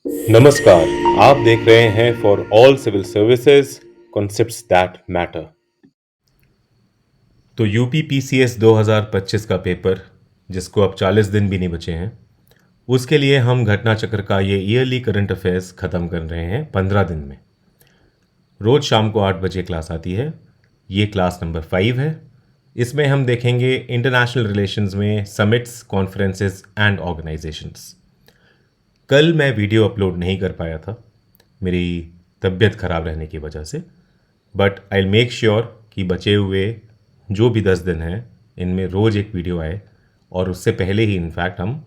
नमस्कार, आप देख रहे हैं for all civil services concepts that matter. तो यूपीपीसीएस 2025 का पेपर, जिसको अब 40 दिन भी नहीं बचे हैं, उसके लिए हम घटना चक्र का ये ईयरली करंट अफेयर्स ख़त्म कर रहे हैं 15 दिन में। रोज़ शाम को 8 बजे क्लास आती है। ये क्लास नंबर 5 है। इसमें हम देखेंगे इंटरनेशनल रिलेशंस में समिट्स, कॉन्फ्रेंसेस एंड ऑर्गेनाइजेशंस। कल मैं वीडियो अपलोड नहीं कर पाया था मेरी तबीयत ख़राब रहने की वजह से, बट आई मेक श्योर कि बचे हुए जो भी 10 दिन हैं इनमें रोज़ एक वीडियो आए, और उससे पहले ही इनफैक्ट हम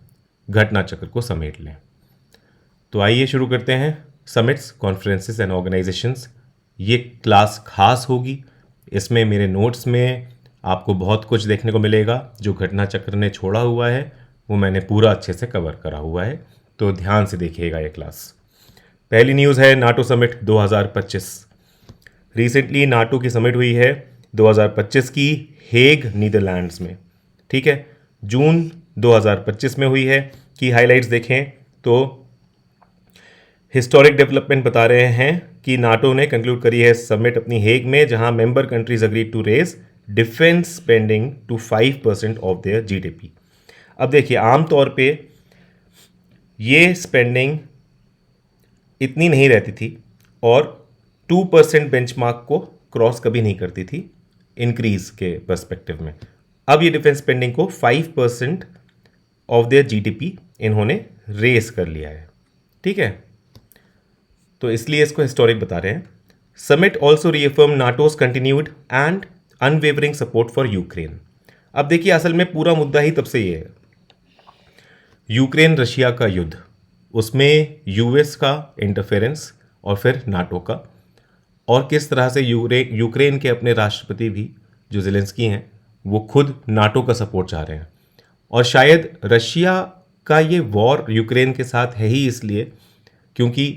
घटना चक्र को समेट लें। तो आइए शुरू करते हैं। समिट्स, कॉन्फ्रेंसेस एंड ऑर्गेनाइजेशंस, ये क्लास खास होगी। इसमें मेरे नोट्स में आपको बहुत कुछ देखने को मिलेगा। जो घटना चक्र ने छोड़ा हुआ है वो मैंने पूरा अच्छे से कवर करा हुआ है, तो ध्यान से देखिएगा ये क्लास। पहली न्यूज़ है नाटो समिट 2025। रिसेंटली नाटो की समिट हुई है 2025 की, हेग नीदरलैंड्स में। ठीक है, जून 2025 में हुई है। की हाइलाइट्स देखें तो हिस्टोरिक डेवलपमेंट बता रहे हैं कि नाटो ने कंक्लूड करी है समिट अपनी हेग में, जहां member countries agree to raise defence spending to 5% of their GDP. अब देखिए, आमतौर पे ये स्पेंडिंग इतनी नहीं रहती थी और 2% बेंचमार्क को क्रॉस कभी नहीं करती थी इंक्रीज के पर्सपेक्टिव में। अब ये डिफेंस स्पेंडिंग को 5% ऑफ देयर जीडीपी इन्होंने रेस कर लिया है। ठीक है, तो इसलिए इसको हिस्टोरिक बता रहे हैं। Summit also reaffirm नाटोज continued and unwavering support for Ukraine. अब देखिए, असल में पूरा मुद्दा ही तब से ये है, यूक्रेन रशिया का युद्ध, उसमें यूएस का इंटरफेरेंस और फिर नाटो का, और किस तरह से यूक्रेन के अपने राष्ट्रपति भी जो ज़ेलेंस्की हैं वो खुद नाटो का सपोर्ट चाह रहे हैं। और शायद रशिया का ये वॉर यूक्रेन के साथ है ही इसलिए क्योंकि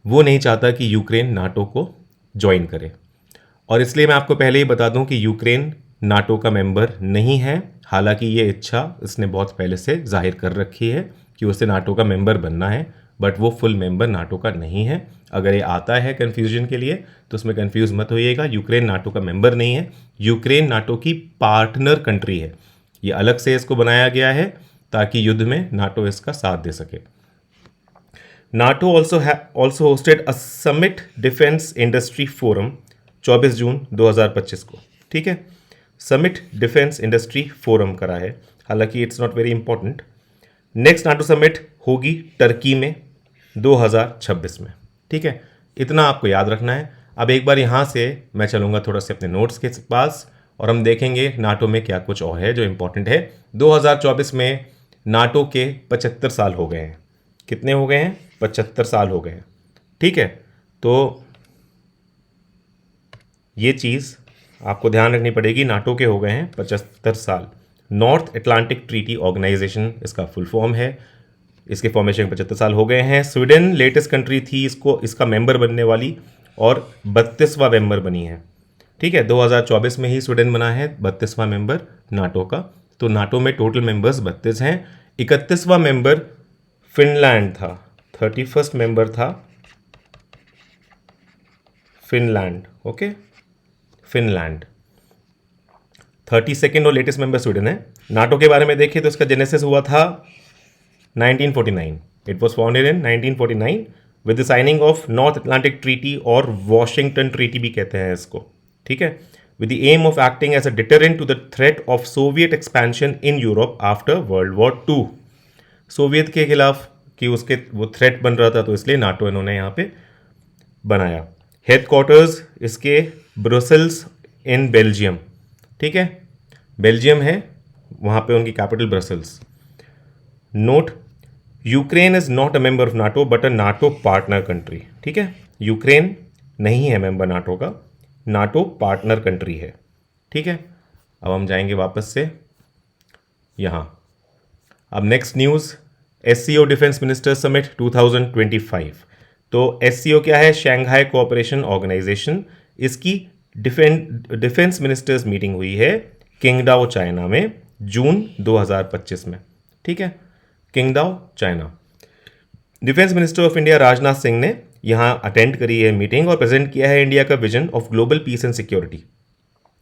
वो नहीं चाहता कि यूक्रेन नाटो को ज्वाइन करे। और इसलिए मैं आपको पहले ही बता दूं कि यूक्रेन नाटो का मेंबर नहीं है। हालांकि ये इच्छा इसने बहुत पहले से जाहिर कर रखी है कि उसे नाटो का मेंबर बनना है, बट वो फुल मेंबर नाटो का नहीं है। अगर ये आता है कन्फ्यूजन के लिए तो उसमें कन्फ्यूज मत होइएगा, यूक्रेन नाटो का मेंबर नहीं है। यूक्रेन नाटो की पार्टनर कंट्री है। ये अलग से इसको बनाया गया है ताकि युद्ध में नाटो इसका साथ दे सके। NATO also hosted a summit defence industry forum 24 जून 2025 को। ठीक है, समिट डिफेंस इंडस्ट्री फोरम करा है, हालांकि it's not very important. Next NATO summit होगी टर्की में 2026 में। ठीक है, इतना आपको याद रखना है। अब एक बार यहाँ से मैं चलूँगा थोड़ा से अपने नोट्स के पास और हम देखेंगे नाटो में क्या कुछ और है जो इंपॉर्टेंट है। 2024 में नाटो के 75 साल हो गए हैं। कितने हो गए हैं? 75 साल हो गए हैं। ठीक है, तो ये चीज़ आपको ध्यान रखनी पड़ेगी। नाटो के हो गए हैं 75 साल। नॉर्थ अटलांटिक ट्रीटी ऑर्गेनाइजेशन इसका फुल फॉर्म है। इसके फॉर्मेशन 75 साल हो गए हैं। स्वीडन लेटेस्ट कंट्री थी इसका मेंबर बनने वाली और 32वां मेंबर बनी है। ठीक है, 2024 में ही स्वीडन बना है 32वां मेंबर नाटो का। तो नाटो में टोटल मेंबर्स 32 हैं। 31वां मेंबर फिनलैंड था, 31st मेंबर था फिनलैंड। Okay, Finland. 32nd और लेटेस्ट मेंबर स्वीडन है। नाटो के बारे में देखिए तो इसका जेनेसिस हुआ था 1949। It was founded in 1949 with the signing off north Atlantic treaty, और वॉशिंगटन ट्रीटी भी कहते हैं इसको। ठीक है, with the aim of acting as a deterrent to the threat of Soviet expansion in Europe after World War II। Soviet के खिलाफ कि उसके वो थ्रेट बन रहा था, तो इसलिए नाटो इन्होंने यहाँ पे बनाया। हेडक्वार्टर्स इसके ब्रुसेल्स इन बेल्जियम। ठीक है, बेल्जियम है, वहाँ पे उनकी capital Brussels. Note, Ukraine is not a member of NATO but a NATO partner country. ठीक है, यूक्रेन नहीं है मेंबर नाटो का, नाटो पार्टनर कंट्री है। ठीक है, अब हम जाएंगे वापस से यहाँ। अब next news, SCO defence minister summit 2025। तो एससीओ क्या है? Shanghai cooperation organisation. इसकी डिफेंस मिनिस्टर्स मीटिंग हुई है किंगडाओ चाइना में जून 2025 में। ठीक है, Qingdao China. Defence minister of India Rajnath Singh ने यहाँ अटेंड करी है मीटिंग और प्रेजेंट किया है इंडिया का vision of global peace and security.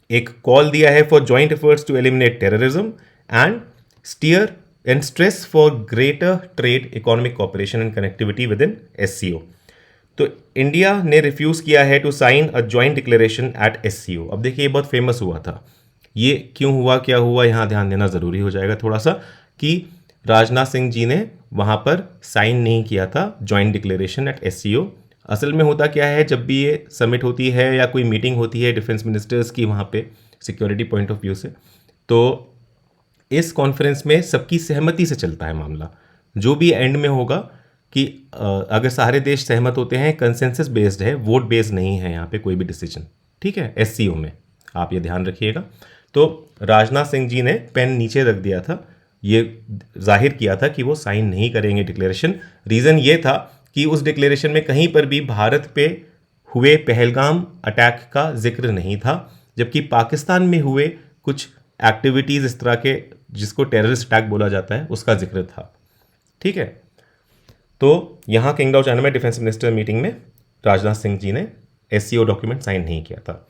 एक कॉल दिया है for joint efforts to eliminate terrorism and steer and stress for greater trade economic cooperation and connectivity with in SCO। तो इंडिया ने refuse किया है to sign a joint declaration at SCO। अब देखिए ये बहुत फेमस हुआ था, ये क्यों हुआ, क्या हुआ, यहाँ ध्यान देना ज़रूरी हो जाएगा थोड़ा सा कि राजनाथ सिंह जी ने वहाँ पर साइन नहीं किया था जॉइंट डिक्लेरेशन एट SCO। असल में होता क्या है, जब भी ये समिट होती है या कोई मीटिंग होती है डिफेंस मिनिस्टर्स की वहाँ पे सिक्योरिटी पॉइंट ऑफ व्यू से, तो इस कॉन्फ्रेंस में सबकी सहमति से चलता है मामला। जो भी एंड में होगा कि अगर सारे देश सहमत होते हैं, कंसेंसस बेस्ड है, वोट बेस्ड नहीं है यहाँ पे कोई भी डिसीजन, ठीक है, SCO में, आप ये ध्यान रखिएगा। तो राजनाथ सिंह जी ने पेन नीचे रख दिया था, ये जाहिर किया था कि वो साइन नहीं करेंगे डिक्लेरेशन। रीज़न ये था कि उस डिक्लेरेशन में कहीं पर भी भारत पे हुए पहलगाम अटैक का जिक्र नहीं था, जबकि पाकिस्तान में हुए कुछ एक्टिविटीज़ इस तरह के जिसको टेररिस्ट अटैक बोला जाता है उसका जिक्र था, ठीक है। तो यहाँ किंगडम चाइना में डिफेंस मिनिस्टर मीटिंग में राजनाथ सिंह जी ने SCO डॉक्यूमेंट साइन नहीं किया था।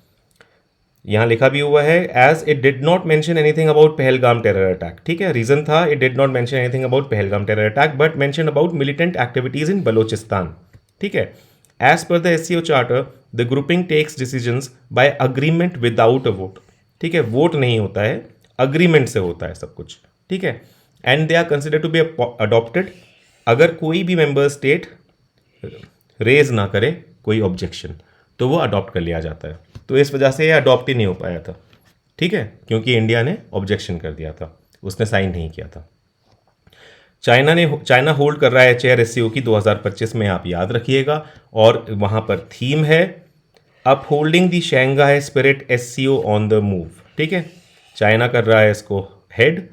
यहाँ लिखा भी हुआ है as it did not mention anything about Pahalgam terror attack, ठीक है। रीजन था it did not mention anything about Pahalgam terror attack but mention about militant activities in Balochistan, ठीक है। As per the SCO charter the grouping takes decisions by agreement without a vote, ठीक है, vote नहीं होता है, अग्रीमेंट से होता है सब कुछ, ठीक है। And they are consider to be adopted अगर कोई भी मेंबर स्टेट रेज ना करे कोई ऑब्जेक्शन तो वो अडॉप्ट कर लिया जाता है। तो इस वजह से ये अडॉप्ट ही नहीं हो पाया था, ठीक है, क्योंकि इंडिया ने ऑब्जेक्शन कर दिया था, उसने साइन नहीं किया था। चाइना होल्ड कर रहा है चेयर SCO की 2025 में, आप याद रखिएगा, और वहाँ पर थीम है up holding the Shanghai spirit SCO on the move, ठीक है। चाइना कर रहा है इसको हेड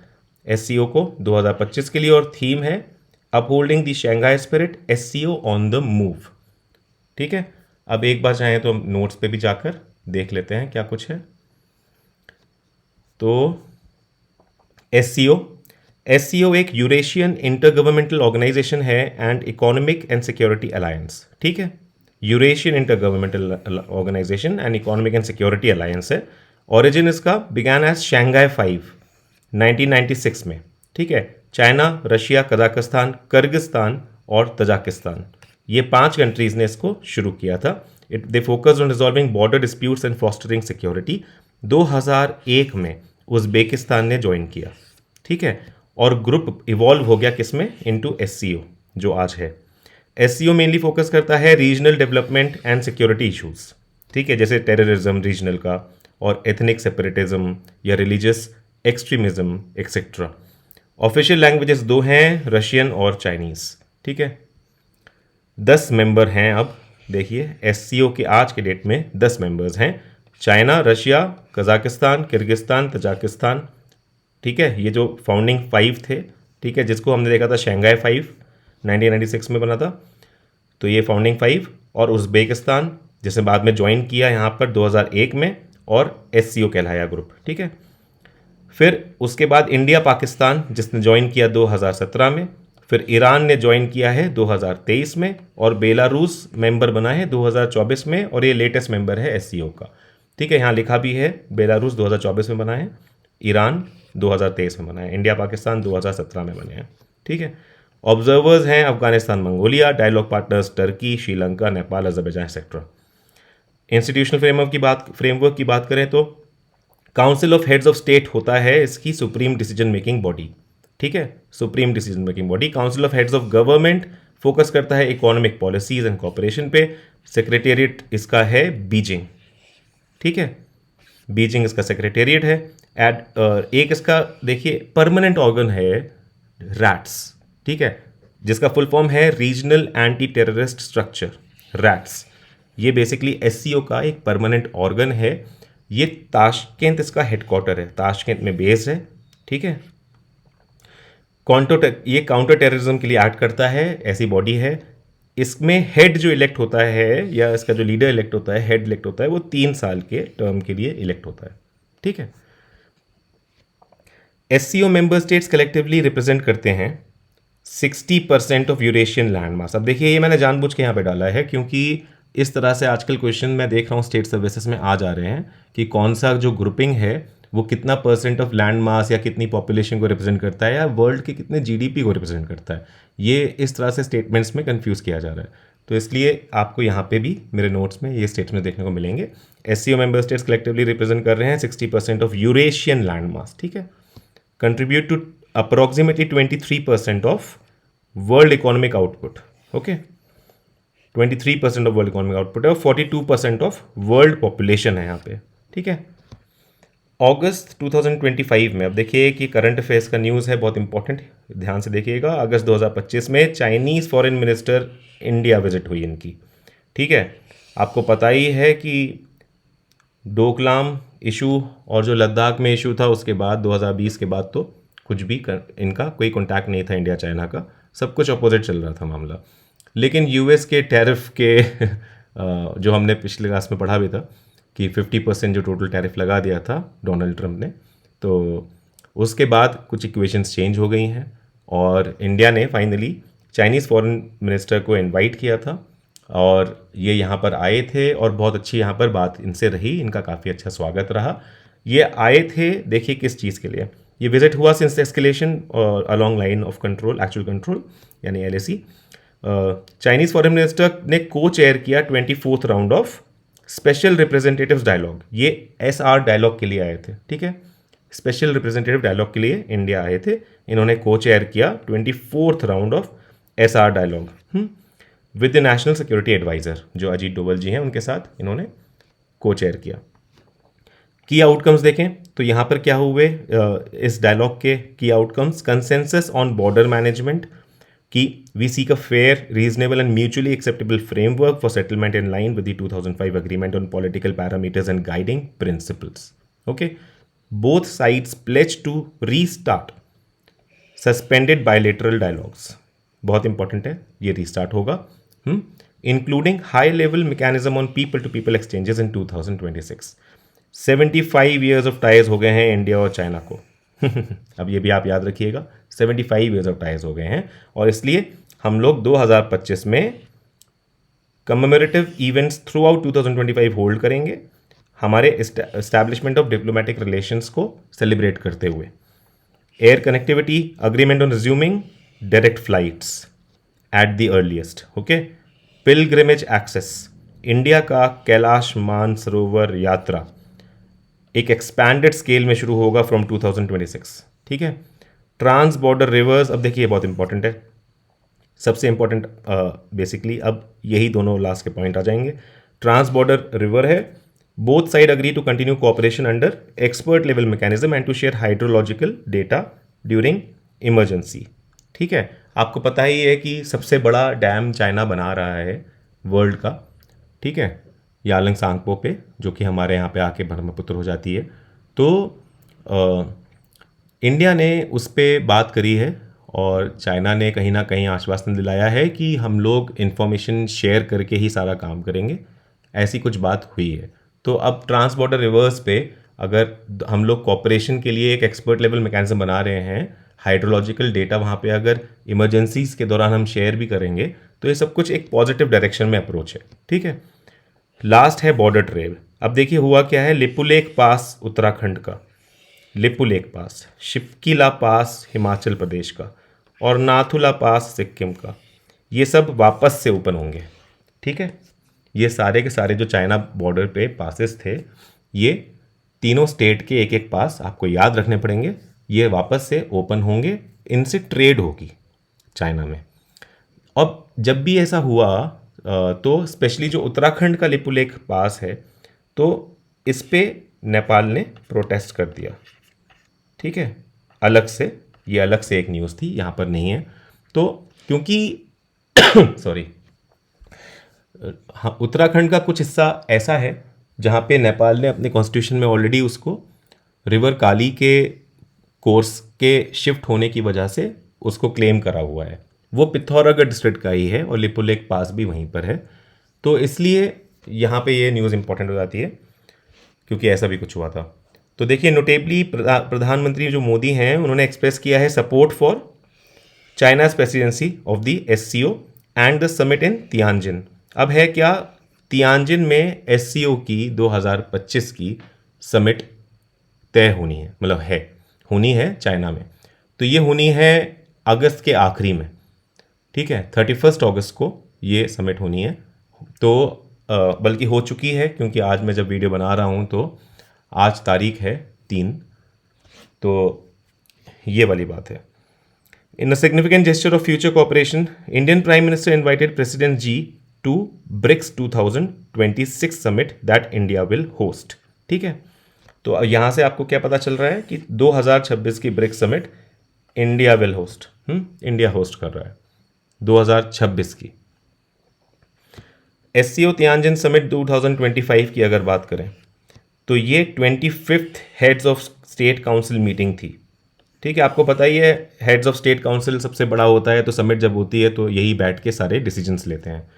SCO को 2025 के लिए और थीम है up holding the Shanghai spirit SCO on the move, ठीक है। अब एक बार चाहें तो नोट्स पे भी जाकर देख लेते हैं क्या कुछ है। तो SCO एक यूरेशियन इंटरगवर्नमेंटल ऑर्गेनाइजेशन है and economic and security alliance, ठीक है। Eurasian intergovernmental organisation and economic and security alliance है। ओरिजिन इसका बिगैन एज शंघाई 5 1996 में, ठीक है। चाइना, रशिया, कजाकिस्तान, किर्गिस्तान और तजाकिस्तान, ये 5 कंट्रीज ने इसको शुरू किया था। They focused on resolving border disputes and fostering security. 2001 में उज़्बेकिस्तान ने ज्वाइन किया, ठीक है, और ग्रुप इवॉल्व हो गया किसमें, इनटू SCO जो आज है। SCO मेनली फोकस करता है regional development and security issues, ठीक है, जैसे टेररिज्म रीजनल का और एथनिक सेपरेटिज्म या religious extremism etcetera. Official languages 2 हैं, रशियन और चाइनीज़, ठीक है। 10 मेंबर हैं। अब देखिए SCO के आज के डेट में 10 मेंबर्स हैं, China, Russia, Kazakhstan, Kyrgyzstan, Tajikistan, ठीक है, ये जो फाउंडिंग 5 थे, ठीक है, जिसको हमने देखा था शंघाई 5 1996 में बना था, तो ये फाउंडिंग 5, और उज़्बेकिस्तान जिसे बाद में ज्वाइन किया यहाँ पर 2001 में और SCO कहलाया ग्रुप, ठीक है। फिर उसके बाद इंडिया पाकिस्तान जिसने ज्वाइन किया 2017 में, फिर ईरान ने ज्वाइन किया है 2023 में, और बेलारूस मेंबर बना है 2024 में, और ये लेटेस्ट मेंबर है SCO का, ठीक है। यहाँ लिखा भी है बेलारूस 2024 में बना है, ईरान 2023 में बना है, इंडिया पाकिस्तान 2017 में बने हैं, ठीक है। ऑब्जर्वर्स हैं Afghanistan, Mongolia, dialogue partners Turkey, Sri Lanka, Nepal, Azerbaijan etcetera. Institutional framework की बात करें तो council of heads of state होता है इसकी सुप्रीम डिसीजन मेकिंग बॉडी, ठीक है, supreme decision making body. Council of heads of government focus करता है इकोनॉमिक पॉलिसीज एंड कॉपरेशन पे। सेक्रेटेरिएट इसका है बीजिंग, ठीक है, बीजिंग इसका सेक्रेटेरिएट है। एक इसका देखिए परमानेंट ऑर्गन है रैट्स, ठीक है, जिसका फुल फॉर्म है regional anti terrorist structure, rats. ये बेसिकली SCO का एक परमानेंट ऑर्गन है। ये ताशकेंत इसका हेडक्वार्टर है, ताशकेंत में बेस है, ठीक है। ये काउंटर टेररिज्म के लिए एक्ट करता है, ऐसी बॉडी है। इसमें हेड जो इलेक्ट होता है या इसका जो लीडर इलेक्ट होता है, हेड इलेक्ट होता है, वो 3 साल के टर्म के लिए इलेक्ट होता है, ठीक है। SCO member states collectively represent करते हैं 60% ऑफ यूरेशियन लैंड मास। अब देखिए ये मैंने जानबूझ के यहाँ पे डाला है क्योंकि इस तरह से आजकल क्वेश्चन मैं देख रहा हूँ स्टेट सर्विसेज में आ जा रहे हैं कि कौन सा जो ग्रुपिंग है वो कितना परसेंट ऑफ लैंड मास या कितनी पॉपुलेशन को रिप्रेजेंट करता है या वर्ल्ड के कितने जीडीपी को रिप्रेजेंट करता है। ये इस तरह से स्टेटमेंट्स में कंफ्यूज किया जा रहा है, तो इसलिए आपको यहाँ पे भी मेरे नोट्स में ये स्टेट्स देखने को मिलेंगे। SCO member states collectively represent कर रहे हैं 60% ऑफ यूरेशियन लैंड मास, ठीक है। Contribute to approximately 23% of world economic output, okay. 23% of world economic output है और 42% ऑफ वर्ल्ड पॉपुलेशन है यहाँ पे, ठीक है। अगस्त 2025 में, अब देखिए कि करंट अफेयर्स का न्यूज़ है, बहुत इंपॉर्टेंट, ध्यान से देखिएगा। अगस्त 2025 में Chinese foreign minister India visit हुई इनकी, ठीक है। आपको पता ही है कि डोकलाम इशू और जो लद्दाख में इशू था उसके बाद 2020 के बाद तो कुछ भी इनका कोई कॉन्टैक्ट नहीं था इंडिया चाइना का, सब कुछ अपोजिट चल रहा था मामला। लेकिन यूएस के टैरिफ के जो हमने पिछले क्लास में पढ़ा भी था कि 50% जो टोटल टैरिफ लगा दिया था डोनाल्ड ट्रंप ने, तो उसके बाद कुछ इक्वेशंस चेंज हो गई हैं और इंडिया ने फाइनली चाइनीज़ फॉरेन मिनिस्टर को इनवाइट किया था और ये यहाँ पर आए थे और बहुत अच्छी यहाँ पर बात इनसे रही, इनका काफ़ी अच्छा स्वागत रहा। ये आए थे देखिए किस चीज़ के लिए, ये विजिट हुआ since escalation along line of control, actual control यानी एलएसी। चाइनीज़ फॉरेन मिनिस्टर ने को चेयर किया 24th round of special representatives dialogue. ये एसआर डायलॉग के लिए आए थे, ठीक है। स्पेशल रिप्रेजेंटेटिव डायलॉग के लिए इंडिया आए थे, इन्होंने को चेयर किया 24th round of SR dialogue with the national security adviser जो अजीत डोवल जी हैं, उनके साथ इन्होंने को चेयर किया। की आउटकम्स देखें तो यहाँ पर क्या हुए इस डायलॉग के की outcomes, consensus on border management कि we seek a fair, reasonable and mutually acceptable framework for settlement in line with the 2005 agreement on political parameters and guiding principles, okay. Both sides pledge to restart suspended bilateral dialogues, बहुत important है, ये restart होगा, including high level mechanism on people to people exchanges in 2026। 75 years of ties हो गए हैं India और China को अब ये भी आप याद रखिएगा, 75 ईयर्स ऑफ टाइज हो गए हैं और इसलिए हम लोग 2025 में commemorative events throughout 2025 hold करेंगे हमारे एस्टैब्लिशमेंट ऑफ डिप्लोमेटिक रिलेशंस को सेलिब्रेट करते हुए। Air connectivity agreement on resuming direct flights at the earliest, okay. Pilgrimage access, India का कैलाश मानसरोवर यात्रा एक एक्सपैंडेड स्केल में शुरू होगा फ्रॉम 2026, ठीक है। ट्रांस बॉर्डर रिवर्स, अब देखिए बहुत इंपॉर्टेंट है, सबसे इंपॉर्टेंट बेसिकली अब यही दोनों लास्ट के पॉइंट आ जाएंगे। ट्रांस बॉर्डर रिवर है, both side agree to continue cooperation under expert level mechanism and to share hydrological data during emergency, ठीक है। आपको पता ही है कि सबसे बड़ा डैम चाइना बना रहा है वर्ल्ड का, ठीक है, यालंग सांगपो पे, जो कि हमारे यहाँ पे आके ब्रह्मपुत्र हो जाती है। तो इंडिया ने उस पर बात करी है और चाइना ने कहीं ना कहीं आश्वासन दिलाया है कि हम लोग इन्फॉर्मेशन शेयर करके ही सारा काम करेंगे, ऐसी कुछ बात हुई है। तो अब ट्रांस बॉर्डर रिवर्स पे अगर हम लोग कॉपरेशन के लिए एक एक्सपर्ट लेवल मैकेनिज्म बना रहे हैं, हाइड्रोलॉजिकल डेटा वहाँ पे अगर इमरजेंसीज के दौरान हम शेयर भी करेंगे, तो ये सब कुछ एक पॉजिटिव डायरेक्शन में अप्रोच है, ठीक है। लास्ट है बॉर्डर ट्रेल। अब देखिए हुआ क्या है, लिपुलेख पास उत्तराखंड का, लिपुलेख पास, शिप्कीला पास हिमाचल प्रदेश का और नाथुला पास सिक्किम का, ये सब वापस से ओपन होंगे, ठीक है। ये सारे के सारे जो चाइना बॉर्डर पे पासेस थे, ये तीनों स्टेट के एक एक पास आपको याद रखने पड़ेंगे, ये वापस से ओपन होंगे, इनसे ट्रेड होगी चाइना में। अब जब भी ऐसा हुआ तो स्पेशली जो उत्तराखंड का लिपुलेख पास है, तो इस पे नेपाल ने प्रोटेस्ट कर दिया, ठीक है, अलग से, ये अलग से एक न्यूज़ थी, यहाँ पर नहीं है। तो क्योंकि सॉरी, हाँ, उत्तराखंड का कुछ हिस्सा ऐसा है जहाँ पे नेपाल ने अपने कॉन्स्टिट्यूशन में ऑलरेडी उसको रिवर काली के कोर्स के शिफ्ट होने की वजह से उसको क्लेम करा हुआ है, वो पिथौरागढ़ डिस्ट्रिक्ट का ही है और लिपुलेख पास भी वहीं पर है। तो इसलिए यहाँ पे ये न्यूज़ इंपॉर्टेंट हो जाती है क्योंकि ऐसा भी कुछ हुआ था। तो देखिए नोटेबली प्रधानमंत्री जो मोदी हैं उन्होंने एक्सप्रेस किया है support for चाइना's presidency of the SCO and the summit in Tianjin। अब है क्या, तियानजिन में SCO की 2025 की समिट तय होनी है, मतलब है होनी है चाइना में। तो ये होनी है अगस्त के आखिरी में, ठीक है, 31 अगस्त को ये समिट होनी है। तो बल्कि हो चुकी है, क्योंकि आज मैं जब वीडियो बना रहा हूँ तो आज तारीख है 3, तो ये वाली बात है। In a significant gesture of future cooperation, Indian Prime Minister invited President Xi to BRICS 2026 summit that India will host। ठीक है, तो यहाँ से आपको क्या पता चल रहा है कि 2026 की BRICS summit India will host, India host कर रहा है 2026 की। SCO तियानजिन समिट 2025 की अगर बात करें तो ये 25th heads of state council meeting थी। ठीक है, आपको पता ही है हेड्स ऑफ स्टेट काउंसिल सबसे बड़ा होता है, तो समिट जब होती है तो यही बैठ के सारे डिसीजंस लेते हैं।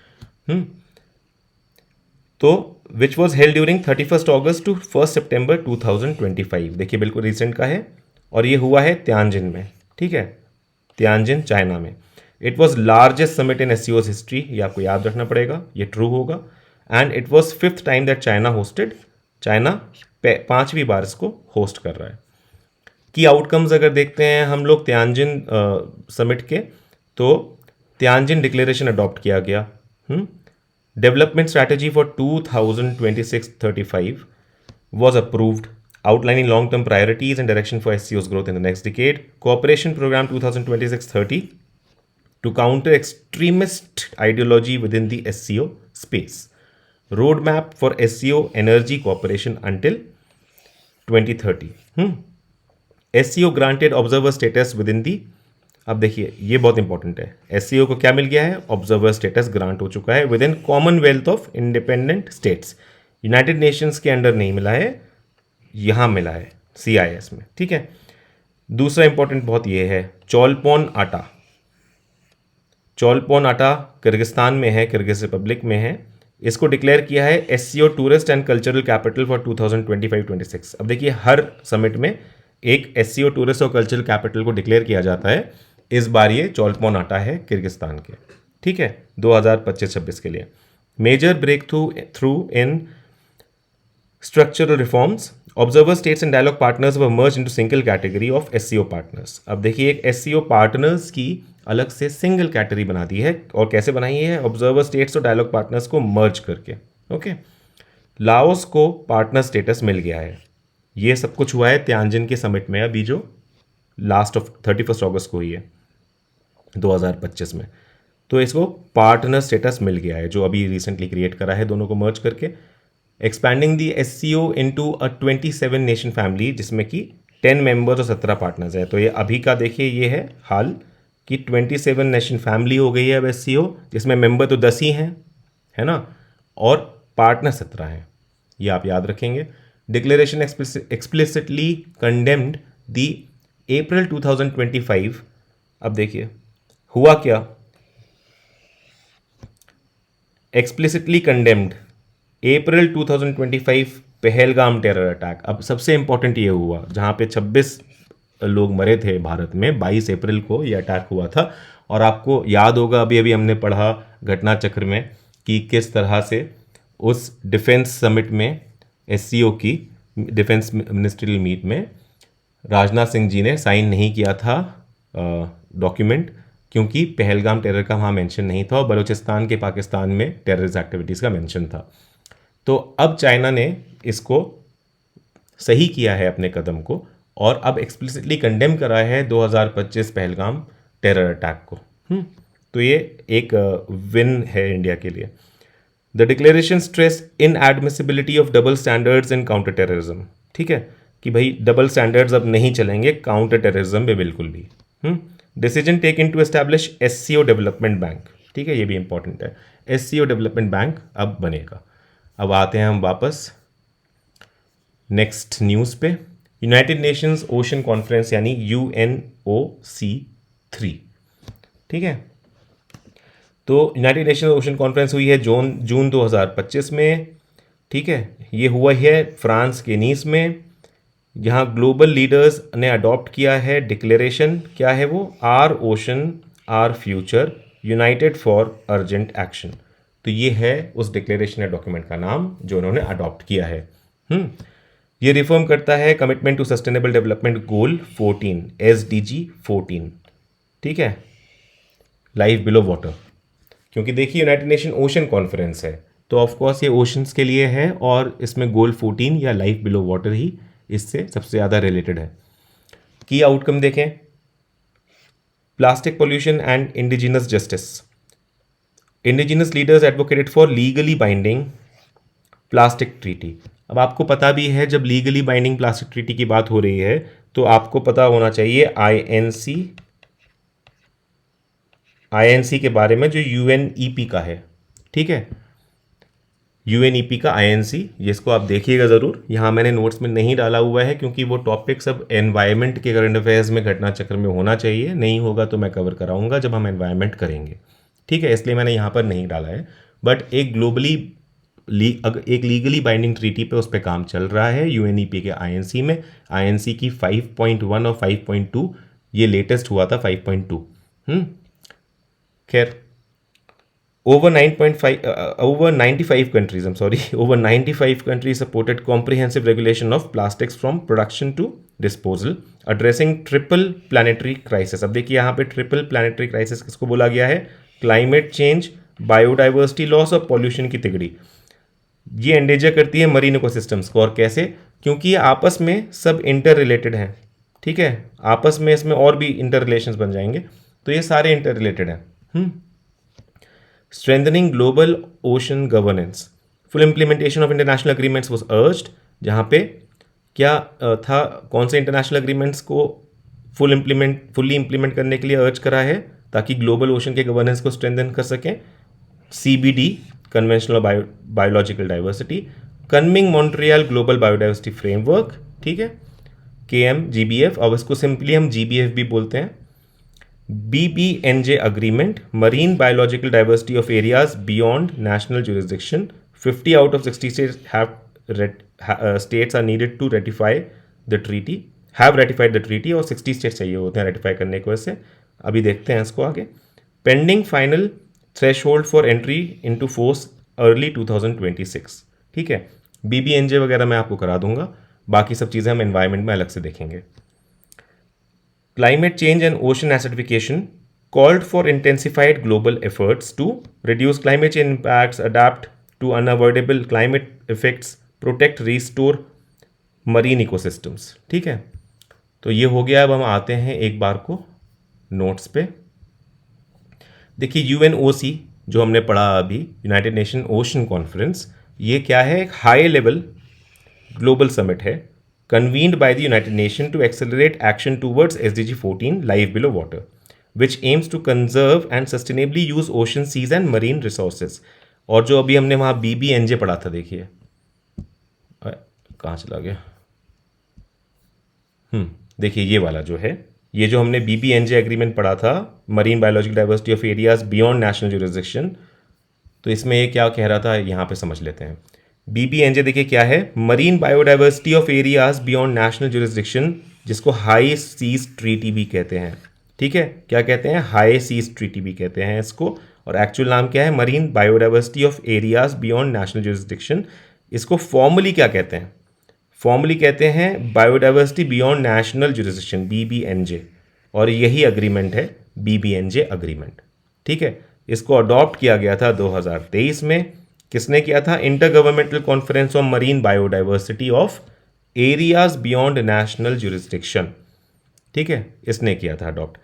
तो which was held during 31 August to 1 September 2025। देखिए बिल्कुल रिसेंट का है, और ये हुआ है तियानजिन में। ठीक है, तियानजिन चाइना में। It was largest summit in SCO's history, ये आपको याद रखना पड़ेगा, ये ट्रू होगा। And it was 5th time that China hosted, China 5वीं बार इसको होस्ट कर रहा है। की आउटकम्स अगर देखते हैं हम लोग तियानजिन समिट के, तो तियानजिन डिक्लेरेशन अडॉप्ट किया गया। Development strategy for 2026-35 was approved, outlining long-term priorities and direction for SCO's growth in the next decade. Cooperation Program 2026-30 to counter extremist ideology within the SCO space. Roadmap for SCO energy cooperation until 2030. SCO granted observer status within the, अब देखिए ये बहुत important है, SCO को क्या मिल गया है, observer status grant हो चुका है with in Commonwealth of independent states. United Nations के अंडर नहीं मिला है, यहाँ मिला है CIS में। ठीक है, दूसरा इंपॉर्टेंट बहुत ये है, चोलपोन आटा। चोलपोन आटा किर्गिस्तान में है, किर्गिज रिपब्लिक में है। इसको डिक्लेयर किया है SCO tourist and cultural capital for 2025-26। अब देखिए हर समिट में एक SCO टूरिस्ट और कल्चरल कैपिटल को डिक्लेयर किया जाता है। इस बार ये चोलपोन आटा है किर्गिस्तान के। ठीक है, 2025-26 के लिए। Major breakthrough in structural reforms, observer states and dialogue partners were merged into single category of SCO partners. अब देखिए एक SCO पार्टनर्स की अलग से सिंगल कैटेगरी बना दी है, और कैसे बनाई है, ऑब्जर्वर स्टेट्स और डायलॉग पार्टनर्स को मर्ज करके। ओके, लाओस को पार्टनर स्टेटस मिल गया है। ये सब कुछ हुआ है तियानजिन के समिट में, अभी जो लास्ट ऑफ 31 अगस्त को हुई है 2025 में। तो इसको पार्टनर स्टेटस मिल गया है, जो अभी रिसेंटली क्रिएट करा है दोनों को मर्ज करके। Expanding the SCO into a 27 nation family, जिसमें कि 10 मेंबर्स और 17 पार्टनर्स हैं। तो ये अभी का देखिए ये है हाल कि 27 नेशन फैमिली हो गई है अब SCO, जिसमें मेंबर तो 10 ही हैं, है ना, और पार्टनर 17 हैं, ये आप याद रखेंगे। डिक्लेरेशन एक्सप्लिसिटली कंडेम्ड दी अप्रैल 2025। अब देखिए हुआ क्या, एक्सप्लिसिटली कंडेम्ड अप्रैल 2025 पहलगाम टेरर अटैक। अब सबसे इंपॉर्टेंट ये हुआ जहाँ पे 26 लोग मरे थे भारत में, 22 अप्रैल को ये अटैक हुआ था। और आपको याद होगा अभी अभी हमने पढ़ा घटना चक्र में कि किस तरह से उस डिफेंस समिट में SCO की डिफेंस मिनिस्ट्रियल मीट में राजनाथ सिंह जी ने साइन नहीं किया था डॉक्यूमेंट, क्योंकि पहलगाम टेरर का वहाँ मेंशन नहीं था और बलूचिस्तान के पाकिस्तान में टेररिस्ट एक्टिविटीज़ का मेंशन था। तो अब चाइना ने इसको सही किया है अपने कदम को, और अब एक्सप्लिसिटली कंडेम करा है 2025 पहलगाम टेरर अटैक को। तो ये एक विन है इंडिया के लिए। The declaration stress in admissibility of double standards in counter terrorism. ठीक है, कि भाई डबल स्टैंडर्ड्स अब नहीं चलेंगे काउंटर टेररिज्म में बिल्कुल भी। Decision taken to establish SCO development bank. ठीक है, ये भी इंपॉर्टेंट है, SCO डेवलपमेंट बैंक अब बनेगा। अब आते हैं हम वापस नेक्स्ट न्यूज़ पे। यूनाइटेड नेशंस ओशन कॉन्फ्रेंस यानी UNOC3। ठीक है, तो यूनाइटेड नेशंस ओशन कॉन्फ्रेंस हुई है जून 2025 में। ठीक है, ये हुआ है फ्रांस के नीस में। यहाँ ग्लोबल लीडर्स ने अडॉप्ट किया है डिक्लेरेशन, क्या है वो, our ocean our future united for urgent action. तो ये है उस डिक्लेरेशन या डॉक्यूमेंट का नाम जो उन्होंने अडॉप्ट किया है। ये रिफॉर्म करता है commitment to sustainable development goal 14 SDG 14, ठीक है, लाइफ बिलो वाटर। क्योंकि देखिए यूनाइटेड नेशन ओशन कॉन्फ्रेंस है, तो ऑफकोर्स ये ओशंस के लिए है और इसमें गोल 14 या लाइफ बिलो वाटर ही इससे सबसे ज़्यादा रिलेटेड है। की आउटकम देखें, plastic pollution and indigenous justice. Indigenous leaders advocated for legally binding plastic treaty. अब आपको पता भी है जब लीगली बाइंडिंग प्लास्टिक ट्रीटी की बात हो रही है तो आपको पता होना चाहिए आईएनसी के बारे में जो यूएनईपी का है, ठीक है, यूएनईपी का आईएनसी, जिसको आप देखिएगा ज़रूर। यहाँ मैंने नोट्स में नहीं डाला हुआ है क्योंकि वो टॉपिक सब एनवायरनमेंट के करंट अफेयर्स में घटना चक्र में होना चाहिए, नहीं होगा तो मैं कवर कराऊंगा जब हम एनवायरनमेंट करेंगे, ठीक है, इसलिए मैंने यहाँ पर नहीं डाला है। बट एक एक लीगली बाइंडिंग ट्रीटी पे उस पर काम चल रहा है यूएनईपी के आईएनसी में। आईएनसी की 5.1 और 5.2, ये लेटेस्ट हुआ था 5.2। खैर over 95 countries, I'm sorry, over 95 countries supported comprehensive regulation of plastics from production to disposal, addressing triple planetary crisis। अब देखिए यहाँ पे ट्रिपल प्लानिटरी क्राइसिस किसको बोला गया है, क्लाइमेट चेंज, बायोडाइवर्सिटी लॉस और पॉल्यूशन की तिगड़ी। ये एंडेजर करती है मरीन इकोसिस्टम्स को। और कैसे, क्योंकि ये आपस में सब इंटर रिलेटेड हैं, ठीक है, आपस में इसमें और भी इंटर रिलेशंस बन जाएंगे, तो ये सारे इंटर रिलेटेड हैं। Strengthening global ocean governance, full implementation of international agreements was urged. जहाँ पे क्या था, कौन से इंटरनेशनल एग्रीमेंट्स को फुल्ली इम्प्लीमेंट करने के लिए अर्ज करा है ताकि ग्लोबल ओशन के गवर्नेंस को स्ट्रेंथन कर सकें। CBD, conventional biological diversity, Kunming Montreal global biodiversity framework, ठीक है, KMGBF, अब इसको सिंपली हम GBF भी बोलते हैं। BBNJ agreement, marine biological diversity of areas beyond national jurisdiction, 50 out of 60 states are needed to ratify the treaty, have ratified the treaty, और 60 states चाहिए होते हैं रेटिफाई करने को। वैसे अभी देखते हैं इसको आगे। Pending final threshold for entry into force early 2026, ठीक है। BBNJ वगैरह मैं आपको करा दूंगा, बाकी सब चीज़ें हम एनवायरमेंट में अलग से देखेंगे। Climate change and ocean acidification called for intensified global efforts to reduce climate change impacts, adapt to unavoidable climate effects, protect, restore marine ecosystems, ठीक है। तो ये हो गया। अब हम आते हैं एक बार को नोट्स पे। देखिए UNOC जो हमने पढ़ा अभी, यूनाइटेड नेशन ओशन कॉन्फ्रेंस, ये क्या है, एक हाई लेवल ग्लोबल समिट है convened by the United Nations to accelerate action towards SDG 14, life below water, which aims to conserve and sustainably use ocean, seas and marine resources। और जो अभी हमने वहाँ BBNJ पढ़ा था, देखिए कहाँ चला गया, देखिए ये वाला जो है, ये जो हमने BBNJ एग्रीमेंट पढ़ा था, marine biological diversity of areas beyond national jurisdiction, तो इसमें ये क्या कह रहा था यहाँ पे समझ लेते हैं। BBNJ देखिए क्या है, marine biodiversity of areas beyond national jurisdiction, जिसको हाई सीज ट्रीटी भी कहते हैं, ठीक है। क्या कहते हैं, हाई सीज ट्रीटी भी कहते हैं इसको, और एक्चुअल नाम क्या है, marine biodiversity of areas beyond national jurisdiction. इसको फॉर्मली क्या कहते हैं, फॉर्मली कहते हैं biodiversity beyond national jurisdiction, BBNJ, और यही अग्रीमेंट है BBNJ अग्रीमेंट, ठीक है। इसको अडॉप्ट किया गया था 2023 में। किसने किया था, inter governmental conference on marine biodiversity of areas beyond national jurisdiction, ठीक है, इसने किया था अडॉप्ट।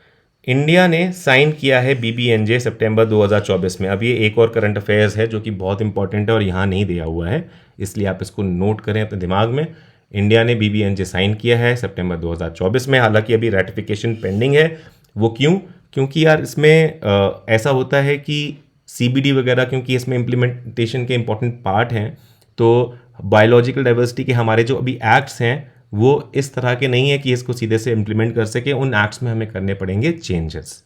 इंडिया ने साइन किया है BBNJ सितंबर 2024 में। अब ये एक और करंट अफेयर्स है जो कि बहुत इंपॉर्टेंट है और यहाँ नहीं दिया हुआ है, इसलिए आप इसको नोट करें अपने दिमाग में। इंडिया ने BBNJ साइन किया है सितंबर 2024 में, हालांकि अभी रेटिफिकेशन पेंडिंग है। वो क्यों, क्योंकि यार इसमें ऐसा होता है कि CBD वगैरह, क्योंकि इसमें इम्प्लीमेंटेशन के इंपॉर्टेंट पार्ट हैं, तो बायोलॉजिकल डाइवर्सिटी के हमारे जो अभी एक्ट्स हैं वो इस तरह के नहीं है कि इसको सीधे से इम्प्लीमेंट कर सके। उन एक्ट्स में हमें करने पड़ेंगे चेंजेस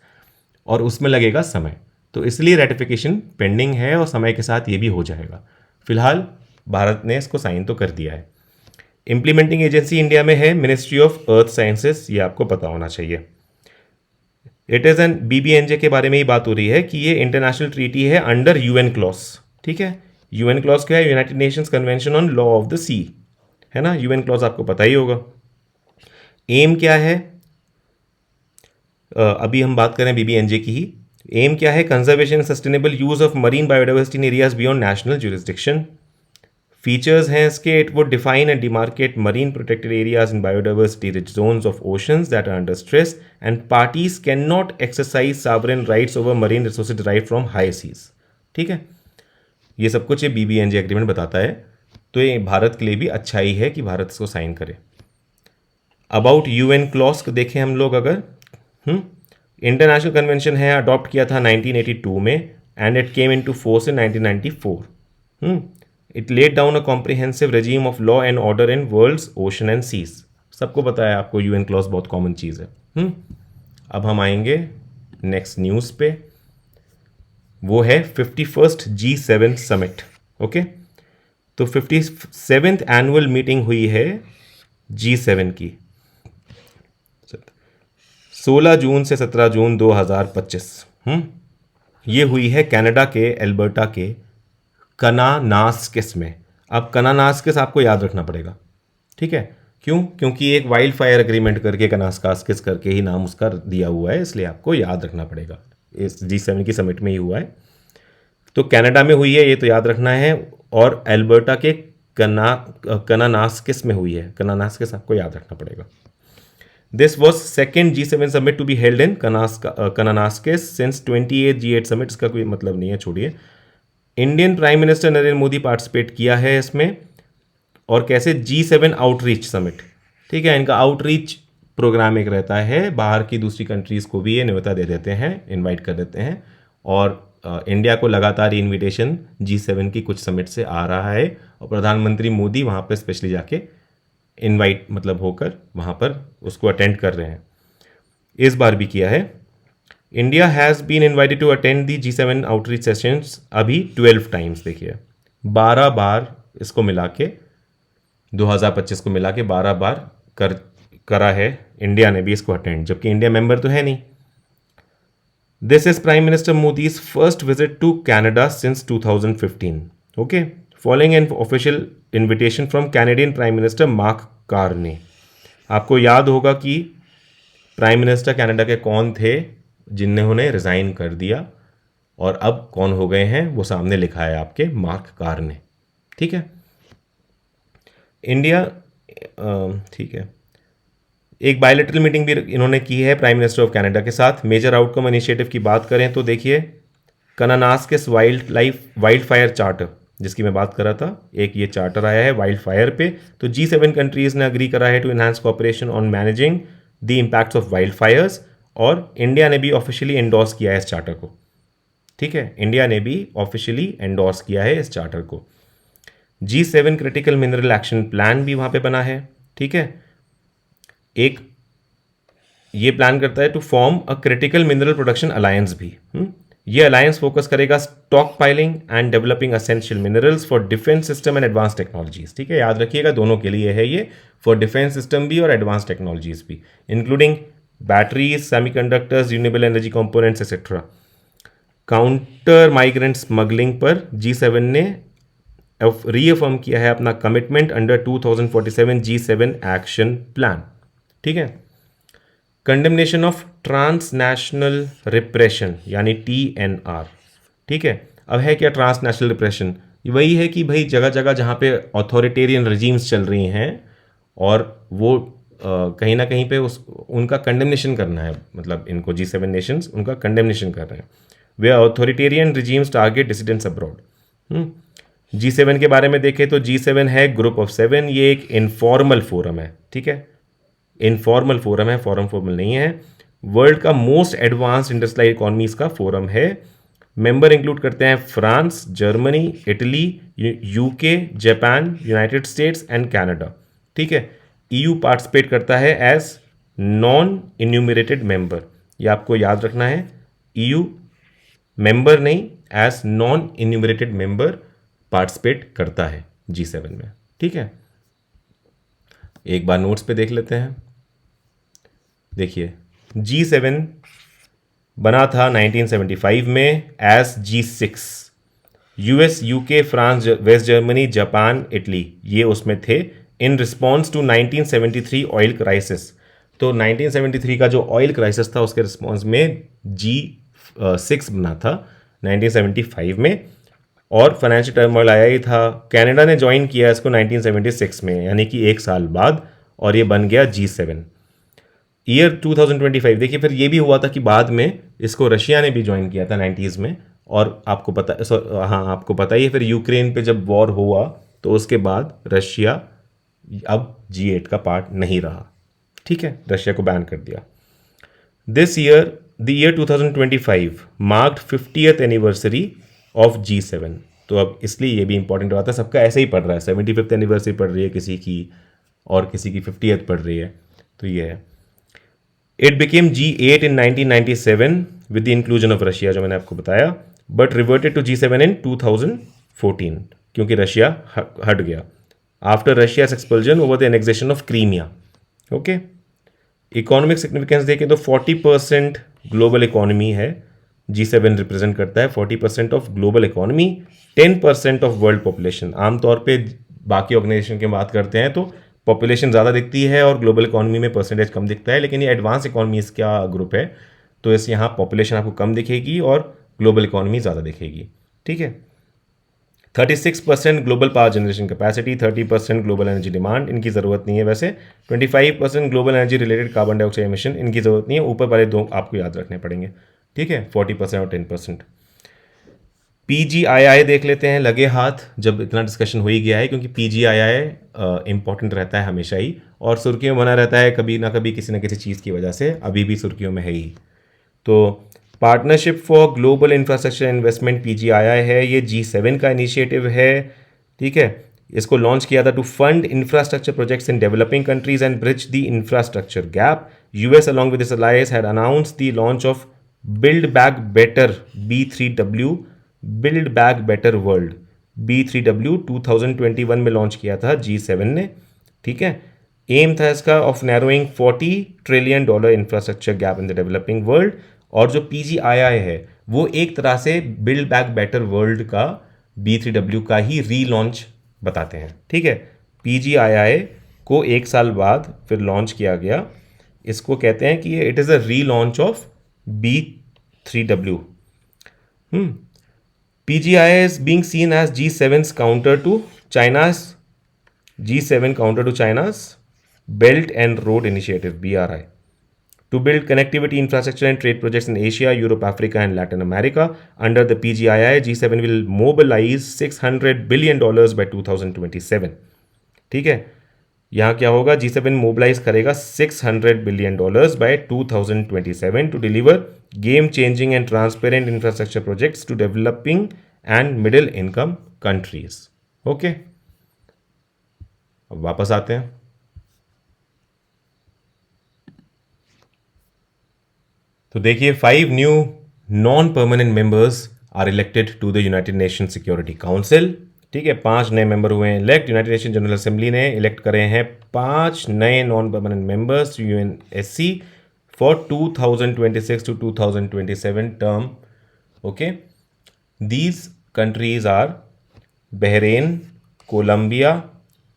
और उसमें लगेगा समय, तो इसलिए रेटिफिकेशन पेंडिंग है और समय के साथ ये भी हो जाएगा। फिलहाल भारत ने इसको साइन तो कर दिया है। इम्प्लीमेंटिंग एजेंसी इंडिया में है मिनिस्ट्री ऑफ अर्थ साइंसेस, ये आपको पता होना चाहिए। इट इज़ एन बीबीएनजे के बारे में ही बात हो रही है कि ये इंटरनेशनल ट्रीटी है अंडर यूएन क्लॉज। ठीक है, यूएन क्लॉज क्या है? United Nations convention on law of the sea, है ना। यूएन क्लॉज आपको पता ही होगा। एम क्या है? अभी हम बात करें बीबीएनजे की ही। एम क्या है? Conservation sustainable use of marine biodiversity in areas beyond national jurisdiction. Features हैं इसके, it would define and demarcate marine protected areas in biodiversity rich zones of oceans that are under stress and parties can not exercise sovereign rights over marine resources derived from high seas. ठीक है, ये सब कुछ ये बीबीएनजे agreement बताता है। तो ये भारत के लिए भी अच्छा ही है कि भारत इसको साइन करे। अबाउट यूएन क्लॉज देखें हम लोग अगर, इंटरनेशनल कन्वेंशन है, अडॉप्ट किया था 1982 में and it came into force in 1994। It laid down a comprehensive regime of law and order in world's ocean and seas. सबको पता है आपको यूएन क्लॉज बहुत कॉमन चीज़ है। अब हम आएंगे नेक्स्ट न्यूज़ पे, वो है 51st G7 समिट। ओके, तो 57th एनुअल मीटिंग हुई है G7 की 16 जून से 17 जून 2025। ये हुई है कनाडा के एल्बर्टा के कनानास्किस में। अब कनानास्किस आपको याद रखना पड़ेगा, ठीक है। क्यों? क्योंकि एक वाइल्ड फायर एग्रीमेंट करके कनास्कास्किस करके ही नाम उसका दिया हुआ है, इसलिए आपको याद रखना पड़ेगा। इस G7 की समिट में ही हुआ है, तो कनाडा में हुई है, ये तो याद रखना है। और एल्बर्टा के कनानास्किस में हुई है। कनानास्किस आपको याद रखना पड़ेगा। This was second G7 summit to be held in Kananaskis since 28 G8 summit. इसका कोई मतलब नहीं है, छोड़िए। Indian prime minister Narendra Modi participate किया है इसमें। और कैसे? G7 आउटरीच समिट, ठीक है। इनका आउटरीच प्रोग्राम एक रहता है, बाहर की दूसरी कंट्रीज़ को भी ये न्योता दे देते हैं, इनवाइट कर देते हैं। और इंडिया को लगातार इनविटेशन G7 की कुछ समिट से आ रहा है, और प्रधानमंत्री मोदी वहाँ पर स्पेशली जाके इनवाइट मतलब होकर वहाँ पर उसको अटेंड कर रहे हैं। इस बार भी किया है। India has been invited to attend the G7 outreach sessions अभी 12 टाइम्स। देखिए 12 बार इसको मिला के, 2025 को मिला के 12 बार करा है इंडिया ने भी इसको अटेंड, जबकि इंडिया मेंबर तो है नहीं। This is prime minister Modi's first visit to Canada since 2015। Okay, following an official invitation from Canadian prime minister Mark Carney. आपको याद होगा कि प्राइम मिनिस्टर कनाडा के कौन थे जिन्होंने रिज़ाइन कर दिया, और अब कौन हो गए हैं वो सामने लिखा है आपके, मार्क कार्ने। ठीक है, इंडिया, ठीक है। एक बायलैटरल मीटिंग भी इन्होंने की है प्राइम मिनिस्टर ऑफ कनाडा के साथ। मेजर आउटकम इनिशिएटिव की बात करें तो देखिए, कनानास्किस वाइल्ड फायर चार्टर, जिसकी मैं बात कर रहा था, एक ये चार्टर आया है वाइल्ड फायर पे। तो G7 कंट्रीज़ ने अग्री करा है to enhance cooperation on managing the impacts of wild fires, और इंडिया ने भी ऑफिशियली एंडोर्स किया है इस चार्टर को। ठीक है, इंडिया ने भी ऑफिशियली एंडोर्स किया है इस चार्टर को। G7 critical mineral action plan भी वहाँ पे बना है। ठीक है, एक ये प्लान करता है to form a critical mineral production alliance भी। ये अलायंस फोकस करेगा stockpiling and developing essential minerals for defence system and advance technologies. ठीक है, याद रखिएगा दोनों के लिए है ये, फॉर डिफेंस सिस्टम भी और एडवांस टेक्नोलॉजीज भी, including batteries, semiconductors, renewable energy components etcetera. Counter migrant smuggling पर G7 ने रीअफर्म किया है अपना commitment under 2047 G7 action plan. ठीक है, कंडेमनेशन ऑफ ट्रांसनेशनल रिप्रेशन यानी TNR। ठीक है, अब है क्या ट्रांसनेशनल रिप्रेशन? वही है कि भाई जगह जगह जहाँ पे ऑथोरिटेरियन रजीम्स चल रही हैं और वो कहीं ना कहीं पे उनका कंडेमनेशन करना है, मतलब इनको G7 नेशंस उनका कंडेमनेशन कर रहे हैं। वे authoritarian regimes target dissidents abroad. G7 के बारे में देखें तो G7 है ग्रुप ऑफ 7। ये एक इनफॉर्मल फोरम है। ठीक है, इनफॉर्मल फोरम है, फॉर्मल नहीं है। वर्ल्ड का मोस्ट एडवांस्ड इंडस्ट्रियल इकोनॉमीज का फोरम है। मेंबर इंक्लूड करते हैं France, Germany, Italy, UK, Japan, United states and Canada. ठीक है, EU पार्टिसिपेट करता है एज नॉन इन्यूमरेटेड मेंबर। ये आपको याद रखना है, EU मेंबर नहीं, as non enumerated member participate करता है G7 में। ठीक है, एक बार नोट्स पे देख लेते हैं। देखिए G7 बना था 1975 में as G6। US, UK, France, West Germany, Japan, Italy ये उसमें थे in response to 1973 oil crisis. तो 1973 का जो ऑयल क्राइसिस था उसके रिस्पॉन्स में G6 बना था 1975 में, और फाइनेंशियल टर्मोइल आया ही था। कनाडा ने ज्वाइन किया इसको 1976 में, यानी कि एक साल बाद, और ये बन गया G7। ईयर 2025 देखिए, फिर ये भी हुआ था कि बाद में इसको रशिया ने भी ज्वाइन किया था 90s में, और आपको पता, हाँ आपको पता ही है, फिर यूक्रेन पे जब वॉर हुआ तो उसके बाद रशिया अब G8 का पार्ट नहीं रहा। ठीक है, रशिया को बैन कर दिया। This year the year 2025 marked 50th anniversary of G7। तो अब इसलिए ये भी इंपॉर्टेंट बात है, सबका ऐसे ही पड़ रहा है, 75th एनिवर्सरी पड़ रही है किसी की, और किसी की 50th पड़ रही है, तो ये है। It became G8 in 1997 with the inclusion of Russia, जो मैंने आपको बताया, बट रिवर्टेड टू G7 इन 2014 क्योंकि रशिया हट गया after Russia's expulsion over the annexation of Crimea. Okay, economic significance देखें तो 40% ग्लोबल इकोनॉमी है, G7 रिप्रेजेंट करता है 40% of global economy, 10% of world population. आमतौर पे बाकी ऑर्गेनाइजेशन की बात करते हैं तो पॉपुलेशन ज़्यादा दिखती है और ग्लोबल इकोनॉमी में परसेंटेज कम दिखता है, लेकिन ये एडवांस इकोनॉमीज़ का ग्रुप है, तो इस यहाँ पॉपुलेशन आपको कम दिखेगी और ग्लोबल इकोनॉमी ज़्यादा दिखेगी। ठीक है, 36% global power generation capacity, 30% global energy demand, इनकी ज़रूरत नहीं है वैसे, 25% global energy related carbon dioxide emission, इनकी ज़रूरत नहीं है, ऊपर वाले दो आपको याद रखने पड़ेंगे। ठीक है, 40% और 10%। PGII देख लेते हैं लगे हाथ, जब इतना डिस्कशन हो ही गया है, क्योंकि PGII इंपॉर्टेंट रहता है हमेशा ही, और सुर्खियों में बना रहता है कभी ना कभी किसी न किसी चीज़ की वजह से, अभी भी सुर्खियों में है ही। तो partnership for global infrastructure investment PGII है, ये G7 का इनिशिएटिव है। ठीक है, इसको लॉन्च किया था to fund infrastructure projects in developing countries and bridge the infrastructure gap. US along with its allies had announced the launch of Build Back Better B3W, Build Back Better World B3W 2021 में launch किया था G7 ने। ठीक है, M था इसका of narrowing $40 trillion infrastructure gap in the developing world, और जो PGII है वो एक तरह से बिल्ड बैक बेटर वर्ल्ड का B3W का ही रीलॉन्च बताते हैं। ठीक है, PGII को एक साल बाद फिर लॉन्च किया गया, इसको कहते हैं कि it is a relaunch of B3W। PGII is being seen as G7's counter to China's Belt and Road Initiative (BRI) to build connectivity infrastructure and trade projects in Asia, Europe, Africa, and Latin America. Under the PGII, G7 will mobilize $600 billion by 2027. ठीक है, यहाँ क्या होगा, G7 mobilise करेगा $600 billion by 2027 to deliver game-changing and transparent infrastructure projects to developing and middle-income countries. Okay, अब वापस आते हैं। तो देखिए, 5 new non permanent members are elected to the United Nation security council. ठीक है, 5 नए मेंबर हुए हैं elect. United Nation general assembly ने इलेक्ट करे हैं 5 नए non permanent members UNSC for 2026 to 2027 term. Okay, these countries are Bahrain, Colombia,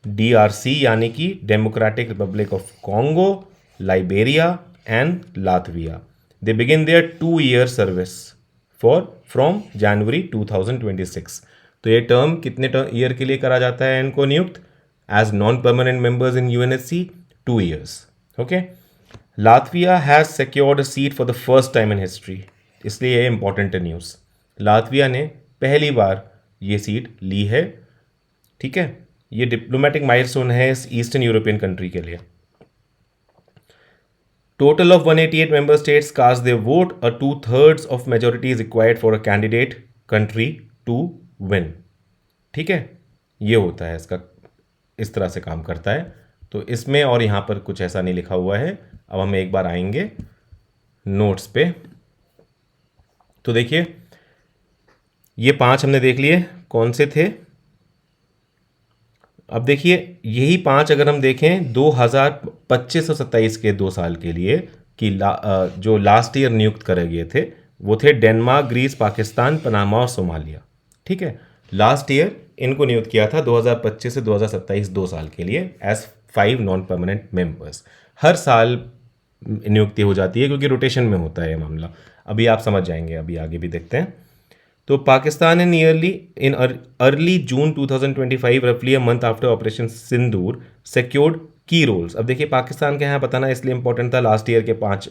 DRC यानी कि Democratic Republic of Congo, Liberia and Latvia. They begin there 2-year service from January 2026। तो ये term कितने year के लिए करा जाता है इनको नियुक्त as non permanent members in UNSC? 2 years। Okay, Latvia has secured a seat for the first time in history, इसलिए ये इंपॉर्टेंट है न्यूज़। लातविया ने पहली बार ये सीट ली है। ठीक है, ये डिप्लोमेटिक माइलस्टोन है इस ईस्टर्न यूरोपियन कंट्री के लिए। Total of 188 member states cast their vote. A 2/3 of majority is required for a candidate country to win. ठीक है, ये होता है इसका, इस तरह से काम करता है। तो इसमें और यहाँ पर कुछ ऐसा नहीं लिखा हुआ है। अब हम एक बार आएंगे नोट्स पे। तो देखिए, ये 5 हमने देख लिए, कौन से थे। अब देखिए, यही 5 अगर हम देखें 2025 और 27 के 2 साल के लिए, कि जो लास्ट ईयर नियुक्त करे गए थे वो थे डेनमार्क, ग्रीस, पाकिस्तान, पनामा और सोमालिया। ठीक है, लास्ट ईयर इनको नियुक्त किया था 2025 से 2027 2 साल के लिए एज 5 नॉन परमानेंट मेंबर्स। हर साल नियुक्ति हो जाती है क्योंकि रोटेशन में होता है ये मामला। अभी आप समझ जाएंगे, अभी आगे भी देखते हैं। तो पाकिस्तान इन अर्ली जून 2025 रफली a month after operation Sindoor secured की रोल्स। अब देखिए पाकिस्तान के यहाँ बताना इसलिए इंपॉर्टेंट था लास्ट ईयर के 5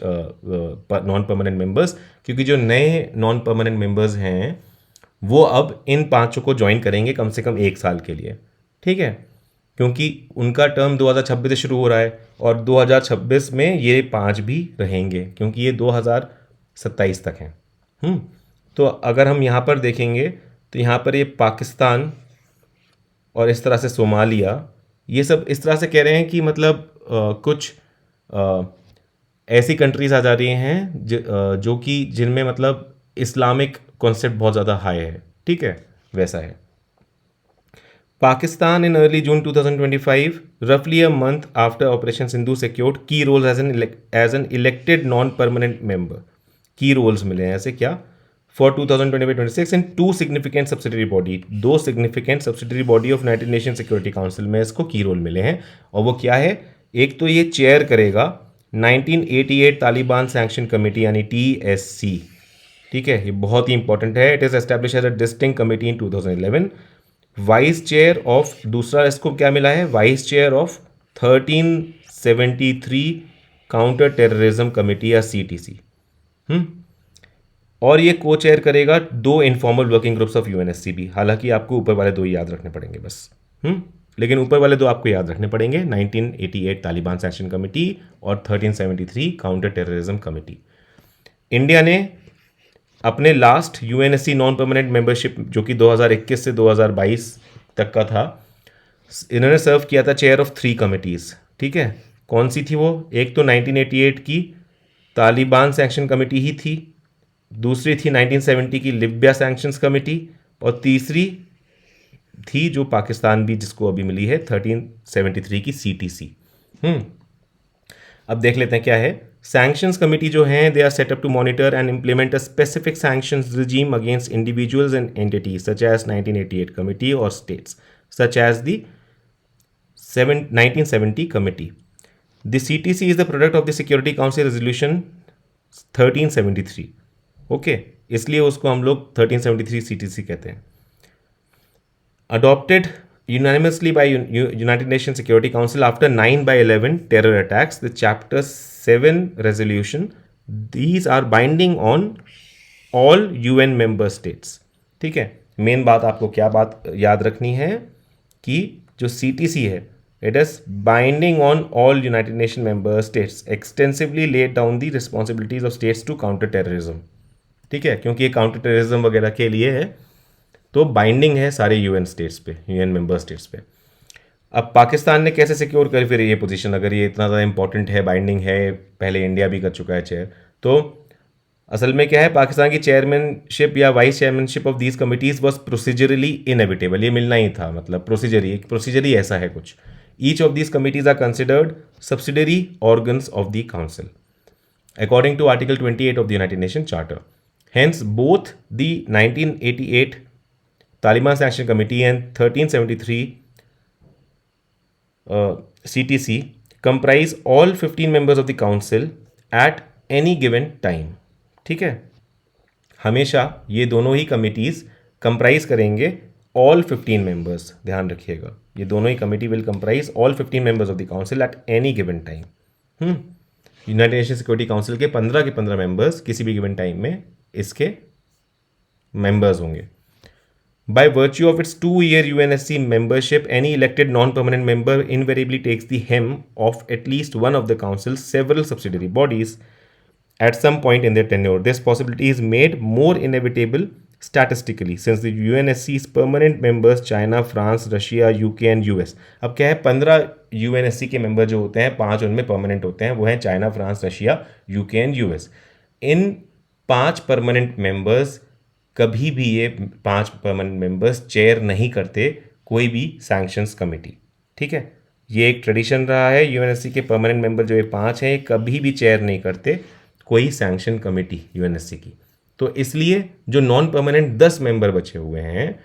नॉन परमानेंट मेंबर्स, क्योंकि जो नए नॉन परमानेंट मेंबर्स हैं वो अब इन 5 को ज्वाइन करेंगे कम से कम 1 साल के लिए। ठीक है, क्योंकि उनका टर्म 2026 से शुरू हो रहा है और 2026 में ये 5 भी रहेंगे क्योंकि ये 2027 तक हैं। तो अगर हम यहाँ पर देखेंगे तो यहाँ पर ये पाकिस्तान और इस तरह से सोमालिया, ये सब इस तरह से कह रहे हैं कि मतलब कुछ ऐसी कंट्रीज आ जा रही हैं जो कि जिनमें मतलब इस्लामिक कॉन्सेप्ट बहुत ज़्यादा हाई है। ठीक है, वैसा है। Pakistan in early June 2025, roughly a month after Operation Sindhu, secured key roles as an elected non-permanent member. Key roles मिले हैं ऐसे क्या for 2025-26 and 2 significant subsidiary body, 2 significant subsidiary body of United Nations Security Council में इसको की role मिले हैं। और वो क्या है, एक तो ये चेयर करेगा 1988 तालिबान सैंक्शन कमेटी यानी TSC। ठीक है, ये बहुत ही इंपॉर्टेंट है। It is establish as a distinct committee in 2011। Vice chair of, दूसरा इसको क्या मिला है, vice chair of 1373 counter terrorism committee या CTC। और ये को चेयर करेगा 2 informal working groups of UNSC भी। हालांकि आपको ऊपर वाले 2 याद रखने पड़ेंगे बस। लेकिन ऊपर वाले 2 आपको याद रखने पड़ेंगे, 1988 तालिबान सैंक्शन कमेटी और 1373 काउंटर टेररिज्म कमेटी। इंडिया ने अपने last UNSC non permanent membership जो कि 2021 से 2022 तक का था, इन्होंने सर्व किया था चेयर ऑफ 3 कमिटीज़। ठीक है, कौन सी थी वो, एक तो 1988 की तालिबान सैंक्शन कमेटी ही थी, दूसरी थी 1970 की लिबिया सैंक्शंस कमेटी, और तीसरी थी जो पाकिस्तान भी जिसको अभी मिली है 1373 की CTC। अब देख लेते हैं क्या है। सैंक्शंस कमेटी जो हैं, they are set up to monitor and implement a specific sanctions regime against individuals and entities such as 1988 committee और states such as the 1970 committee. The CTC is the product of the security council resolution 1373। Okay, इसलिए उसको हम लोग 1373 CTC कहते हैं। Adopted unanimously by United Nations Security Council after 9/11 terror attacks, the Chapter 7 resolution, these are binding on all UN member states। ठीक है, main बात आपको क्या बात याद रखनी है कि जो CTC है, it is binding on all United Nations member states, extensively laid down the responsibilities of states to counter terrorism। ठीक है, क्योंकि ये काउंटर टेररिज्म वगैरह के लिए है तो बाइंडिंग है सारे UN स्टेट्स पे, UN मेंबर स्टेट्स पे। अब पाकिस्तान ने कैसे सिक्योर कर फिर ये पोजीशन, अगर ये इतना ज़्यादा इंपॉर्टेंट है, बाइंडिंग है, पहले इंडिया भी कर चुका है चेयर, तो असल में क्या है, पाकिस्तान की चेयरमैनशिप या vice chairmanship of these committees was procedurally inevitable. ये मिलना ही था, मतलब प्रोसीजरी ऐसा है कुछ। Each of these committees are considered subsidiary organs of the council according to article 28 of the United Nation charter. Hence both the 1988 Taliban Sanction Committee and 1373 CTC comprise all 15 members of the council at any given time। ठीक है, हमेशा ये दोनों ही committees comprise करेंगे all 15 members। ध्यान रखिएगा, ये दोनों ही committee will comprise all 15 members of the council at any given time। United Nation security council के 15 के 15 मेंबर्स किसी भी गिवन टाइम में इसके मेंबर्स होंगे। By virtue of its 2-year UNSC membership, any elected non-permanent member invariably takes the helm of at least one of the Council's several subsidiary bodies at some point in their tenure. This possibility is made more inevitable statistically since the UNSC's permanent members China, France, Russia, UK and US। अब क्या है, 15 UNSC के member जो होते हैं, 5 उनमें permanent होते हैं, वो हैं China, France, Russia, UK and US। In 5 permanent members कभी भी, ये 5 परमानेंट मेंबर्स चेयर नहीं करते कोई भी सैंक्शंस कमेटी। ठीक है, ये एक ट्रेडिशन रहा है, यूएनएससी के परमानेंट मेंबर जो ये 5 हैं ये कभी भी चेयर नहीं करते कोई सैंक्शन कमेटी यूएनएससी की। तो इसलिए जो नॉन परमानेंट 10 मेंबर बचे हुए हैं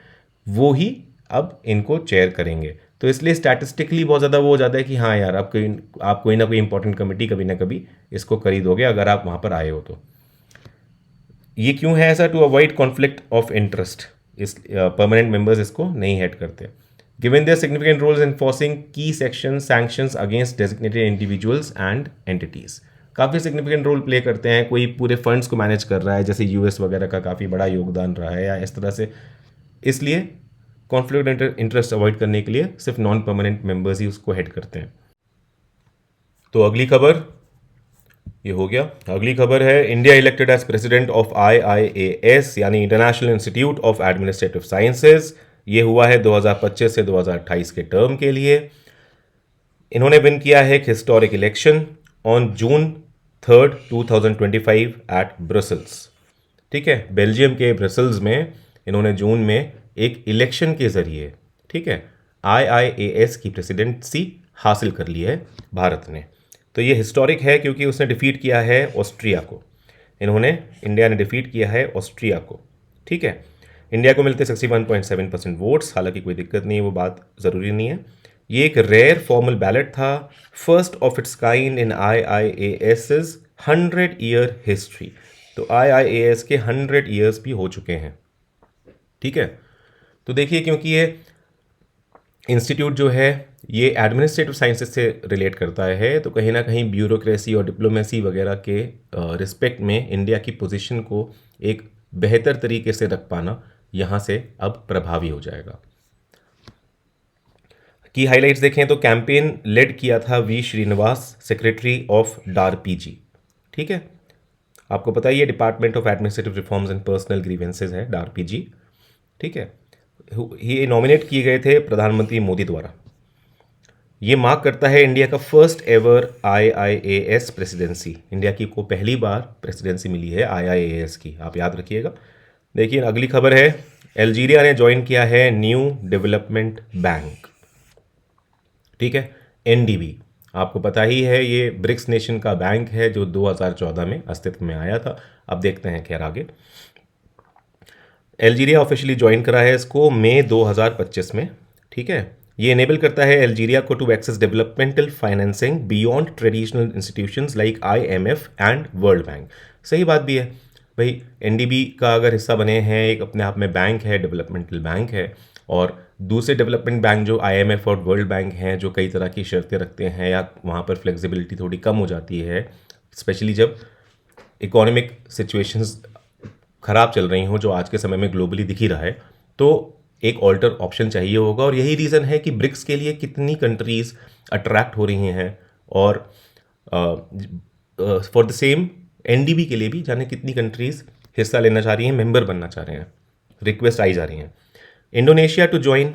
वो ही अब इनको चेयर करेंगे। तो इसलिए स्टैटिस्टिकली बहुत ज़्यादा वो हो जाता है कि हाँ यार आप कोई ना कोई इंपॉर्टेंट कमेटी कभी ना कभी इसको कर ही दोगे अगर आप वहाँ पर आए हो तो। ये क्यों है ऐसा? To avoid conflict of interest, इस परमानेंट मेंबर्स इसको नहीं हेड करते। Given their significant roles enforcing की section sanctions against designated individuals and entities, काफ़ी सिग्निफिकेंट रोल प्ले करते हैं। कोई पूरे फंड्स को मैनेज कर रहा है जैसे यूएस वगैरह का काफ़ी बड़ा योगदान रहा है या इस तरह से, इसलिए कॉन्फ्लिक्ट इंटरेस्ट अवॉइड करने के लिए सिर्फ नॉन परमानेंट मेंबर्स ही उसको हेड करते हैं। तो अगली खबर ये हो गया। अगली खबर है India elected as president of IIAS यानी international institute of administrative sciences. ये हुआ है 2025 से 2028 के टर्म के लिए। इन्होंने विन किया है एक historic election on June 3, 2025 at Brussels. ठीक है, बेल्जियम के ब्रसल्स में इन्होंने जून में एक इलेक्शन के जरिए, ठीक है, IIAS की प्रेसिडेंसी हासिल कर ली है भारत ने। तो ये हिस्टोरिक है क्योंकि उसने डिफीट किया है ऑस्ट्रिया को। इंडिया ने डिफीट किया है ऑस्ट्रिया को। ठीक है, इंडिया को मिलते 61.7% वोट्स, हालांकि कोई दिक्कत नहीं है, वो बात ज़रूरी नहीं है। ये एक रेयर फॉर्मल बैलेट था, first of its kind in IIAS 100-year history. तो IIAS के 100 ईयर्स भी हो चुके हैं। ठीक है, तो देखिए क्योंकि ये इंस्टीट्यूट जो है ये एडमिनिस्ट्रेटिव साइंसेस से रिलेट करता है, तो कहीं ना कहीं ब्यूरोक्रेसी और डिप्लोमेसी वगैरह के रिस्पेक्ट में इंडिया की पोजीशन को एक बेहतर तरीके से रख पाना यहाँ से अब प्रभावी हो जाएगा। की हाइलाइट्स देखें तो कैंपेन लेड किया था वी श्रीनिवास, सेक्रेटरी ऑफ डारपीजी। ठीक है, आपको पता ही है department of administrative reforms and personal grievances है डारपीजी। ठीक है, ये नॉमिनेट किए गए थे प्रधानमंत्री मोदी द्वारा। ये मार्क करता है इंडिया का first ever IIAS presidency. India की को पहली बार प्रेसिडेंसी मिली है IIAS की, आप याद रखिएगा। देखिए अगली खबर है, अल्जीरिया ने ज्वाइन किया है न्यू डेवलपमेंट बैंक। ठीक है, NDB आपको पता ही है, ये ब्रिक्स नेशन का बैंक है जो 2014 में अस्तित्व में आया था। अब देखते हैं खैर आगे। अल्जीरिया ऑफिशियली ज्वाइन करा है इसको मई 2025 में। ठीक है, ये इनेबल करता है अल्जीरिया को to access developmental financing beyond traditional institutions like IMF and world bank. सही बात भी है भाई, NDB का अगर हिस्सा बने हैं, एक अपने आप में बैंक है, डेवलपमेंटल बैंक है, और दूसरे डेवलपमेंट बैंक जो IMF और वर्ल्ड बैंक हैं जो कई तरह की शर्तें रखते हैं या वहाँ पर फ्लेक्सिबिलिटी थोड़ी कम हो जाती है, स्पेशली जब इकोनॉमिक सिचुएशंस ख़राब चल रही हों जो आज के समय में ग्लोबली दिख ही रहा है, तो एक ऑल्टर ऑप्शन चाहिए होगा। और यही रीज़न है कि ब्रिक्स के लिए कितनी कंट्रीज़ अट्रैक्ट हो रही हैं, और फॉर द सेम NDB के लिए भी जाने कितनी कंट्रीज़ हिस्सा लेना चाह रही हैं, मेंबर बनना चाह रहे हैं, रिक्वेस्ट आई जा रही हैं। Indonesia to join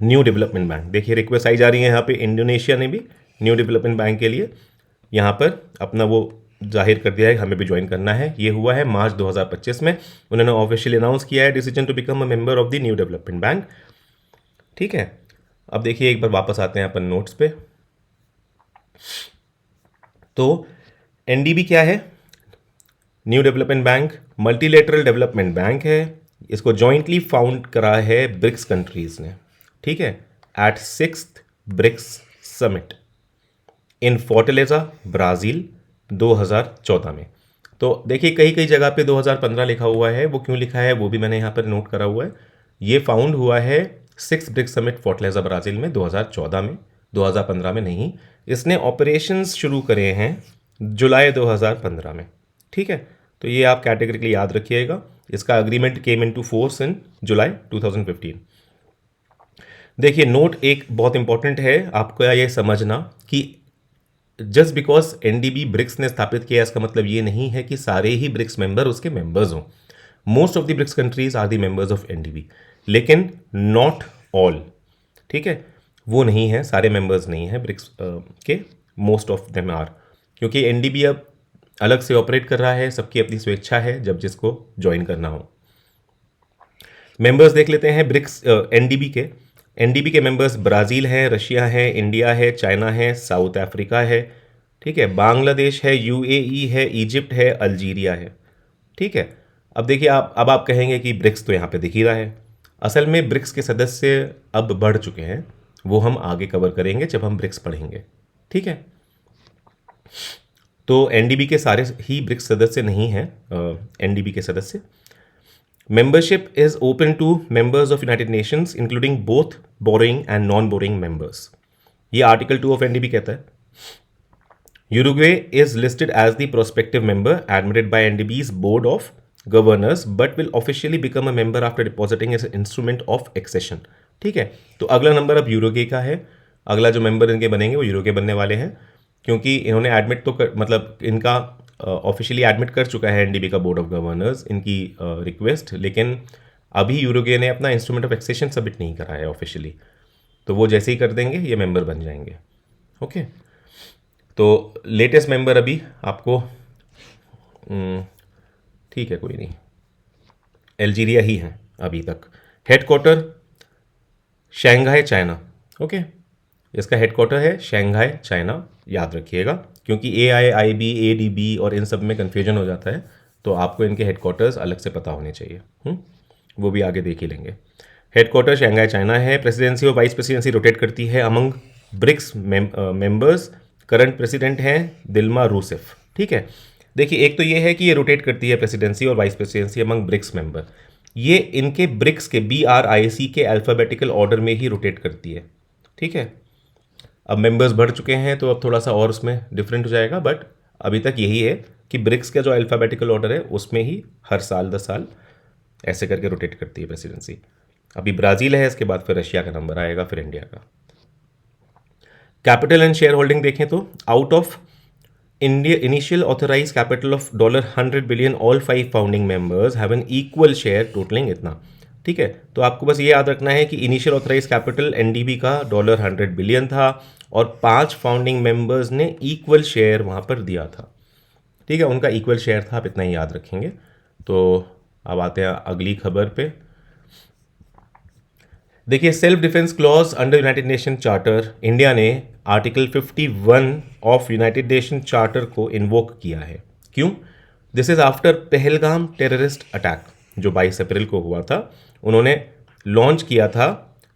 new development bank, देखिए रिक्वेस्ट आई जा रही है यहाँ पे, इंडोनेशिया ने भी न्यू डेवलपमेंट बैंक के लिए यहाँ पर अपना वो जाहिर कर दिया है, हमें भी ज्वाइन करना है। ये हुआ है मार्च 2025 में, उन्होंने ऑफिशियली अनाउंस किया है decision to become a member of the new development bank. ठीक है, अब देखिए एक बार वापस आते हैं अपन नोट्स पे। तो NDB क्या है? New development bank multilateral development bank है। इसको जॉइंटली फाउंड करा है ब्रिक्स कंट्रीज ने। ठीक है, at 6th BRICS summit in Fortaleza Brazil 2014 में। तो देखिए कई कई जगह पे 2015 लिखा हुआ है, वो क्यों लिखा है वो भी मैंने यहाँ पर नोट करा हुआ है। ये फाउंड हुआ है 6th ब्रिक्स समिट फोर्टलेजा ब्राज़ील में 2014 में, 2015 में नहीं। इसने ऑपरेशंस शुरू करे हैं जुलाई 2015 में। ठीक है, तो ये आप कैटेगरिकली याद रखिएगा। इसका agreement came into force in July 2015। देखिए नोट एक बहुत इंपॉर्टेंट है, आपको ये समझना कि जस्ट बिकॉज NDB ब्रिक्स ने स्थापित किया इसका मतलब ये नहीं है कि सारे ही ब्रिक्स मेंबर उसके मेंबर्स हों। Most of the BRICS countries are the members of NDB, लेकिन नॉट ऑल। ठीक है, वो नहीं है, सारे मेंबर्स नहीं हैं ब्रिक्स के, मोस्ट ऑफ देम आर, क्योंकि NDB अब अलग से ऑपरेट कर रहा है, सबकी अपनी स्वेच्छा है जब जिसको ज्वाइन करना हो। मेंबर्स देख लेते हैं ब्रिक्स NDB के। एनडीबी के मेंबर्स ब्राज़ील हैं, रशिया है, इंडिया है, चाइना है, साउथ अफ्रीका है, ठीक है, बांग्लादेश है, यूएई है, इजिप्ट है, अल्जीरिया है, ठीक है। अब देखिए आप कहेंगे कि ब्रिक्स तो यहाँ पे दिख ही रहा है। असल में ब्रिक्स के सदस्य अब बढ़ चुके हैं, वो हम आगे कवर करेंगे जब हम ब्रिक्स पढ़ेंगे, ठीक है। तो एनडीबी के सारे ही ब्रिक्स सदस्य नहीं हैं एनडीबी के सदस्य। Membership is open to members of United Nations including both borrowing and non borrowing members, ये आर्टिकल 2 ऑफ एनडीबी कहता है। Uruguay is listed as the prospective member admitted by NDB's board of governors but will officially become a member after depositing as instrument of accession, ठीक है। तो अगला number अब यूरोगे का है, अगला जो मेंबर इनके बनेंगे वो यूरोगे बनने वाले हैं, क्योंकि इन्होंने एडमिट तो मतलब इनका ऑफिशियली एडमिट कर चुका है एनडीबी का बोर्ड ऑफ गवर्नर्स इनकी रिक्वेस्ट, लेकिन अभी यूरोगे ने अपना इंस्ट्रूमेंट ऑफ एक्सेशन सबमिट नहीं करा है ऑफिशियली, तो वो जैसे ही कर देंगे ये मेंबर बन जाएंगे, ओके। तो लेटेस्ट मेंबर अभी आपको ठीक है कोई नहीं, अल्जीरिया ही है अभी तक। हेडक्वार्टर शंघाई चाइना, ओके, इसका हेडक्वार्टर है शंघाई चाइना, याद रखिएगा, क्योंकि AIIB ADB और इन सब में कन्फ्यूजन हो जाता है, तो आपको इनके हेडक्वार्टर्स अलग से पता होने चाहिए, वो भी आगे देख ही लेंगे। हेडक्वार्टर शंघाई चाइना है। प्रेसिडेंसी और वाइस प्रेसिडेंसी रोटेट करती है among BRICS members. Current president हैं दिल्मा रूसेफ, ठीक है। देखिए एक तो ये है कि ये रोटेट करती है प्रेसिडेंसी और vice presidency among BRICS member, ये इनके ब्रिक्स के BRIC के अल्फ़ाबेटिकल ऑर्डर में ही रोटेट करती है, ठीक है। अब मेंबर्स बढ़ चुके हैं तो अब थोड़ा सा और उसमें डिफरेंट हो जाएगा, बट अभी तक यही है कि ब्रिक्स का जो अल्फ़ाबेटिकल ऑर्डर है उसमें ही हर साल 10 साल ऐसे करके रोटेट करती है प्रेसिडेंसी। अभी ब्राज़ील है, इसके बाद फिर रशिया का नंबर आएगा, फिर इंडिया का। कैपिटल एंड शेयर होल्डिंग देखें तो out of India initial authorise capital of $100 billion all 5 founding members have an equal share totalling इतना, ठीक है। तो आपको बस ये याद रखना है कि इनिशियल ऑथराइज कैपिटल एनडीबी का $100 बिलियन था और 5 फाउंडिंग मेंबर्स ने इक्वल शेयर वहाँ पर दिया था, ठीक है, उनका इक्वल शेयर था, आप इतना ही याद रखेंगे। तो अब आते हैं अगली खबर पे। देखिए self defence clause under United Nation charter, India ने article 51 of United Nation charter को इन्वोक किया है। क्यों? This is after Pahalgam terrorist attack जो 22 अप्रैल को हुआ था, उन्होंने लॉन्च किया था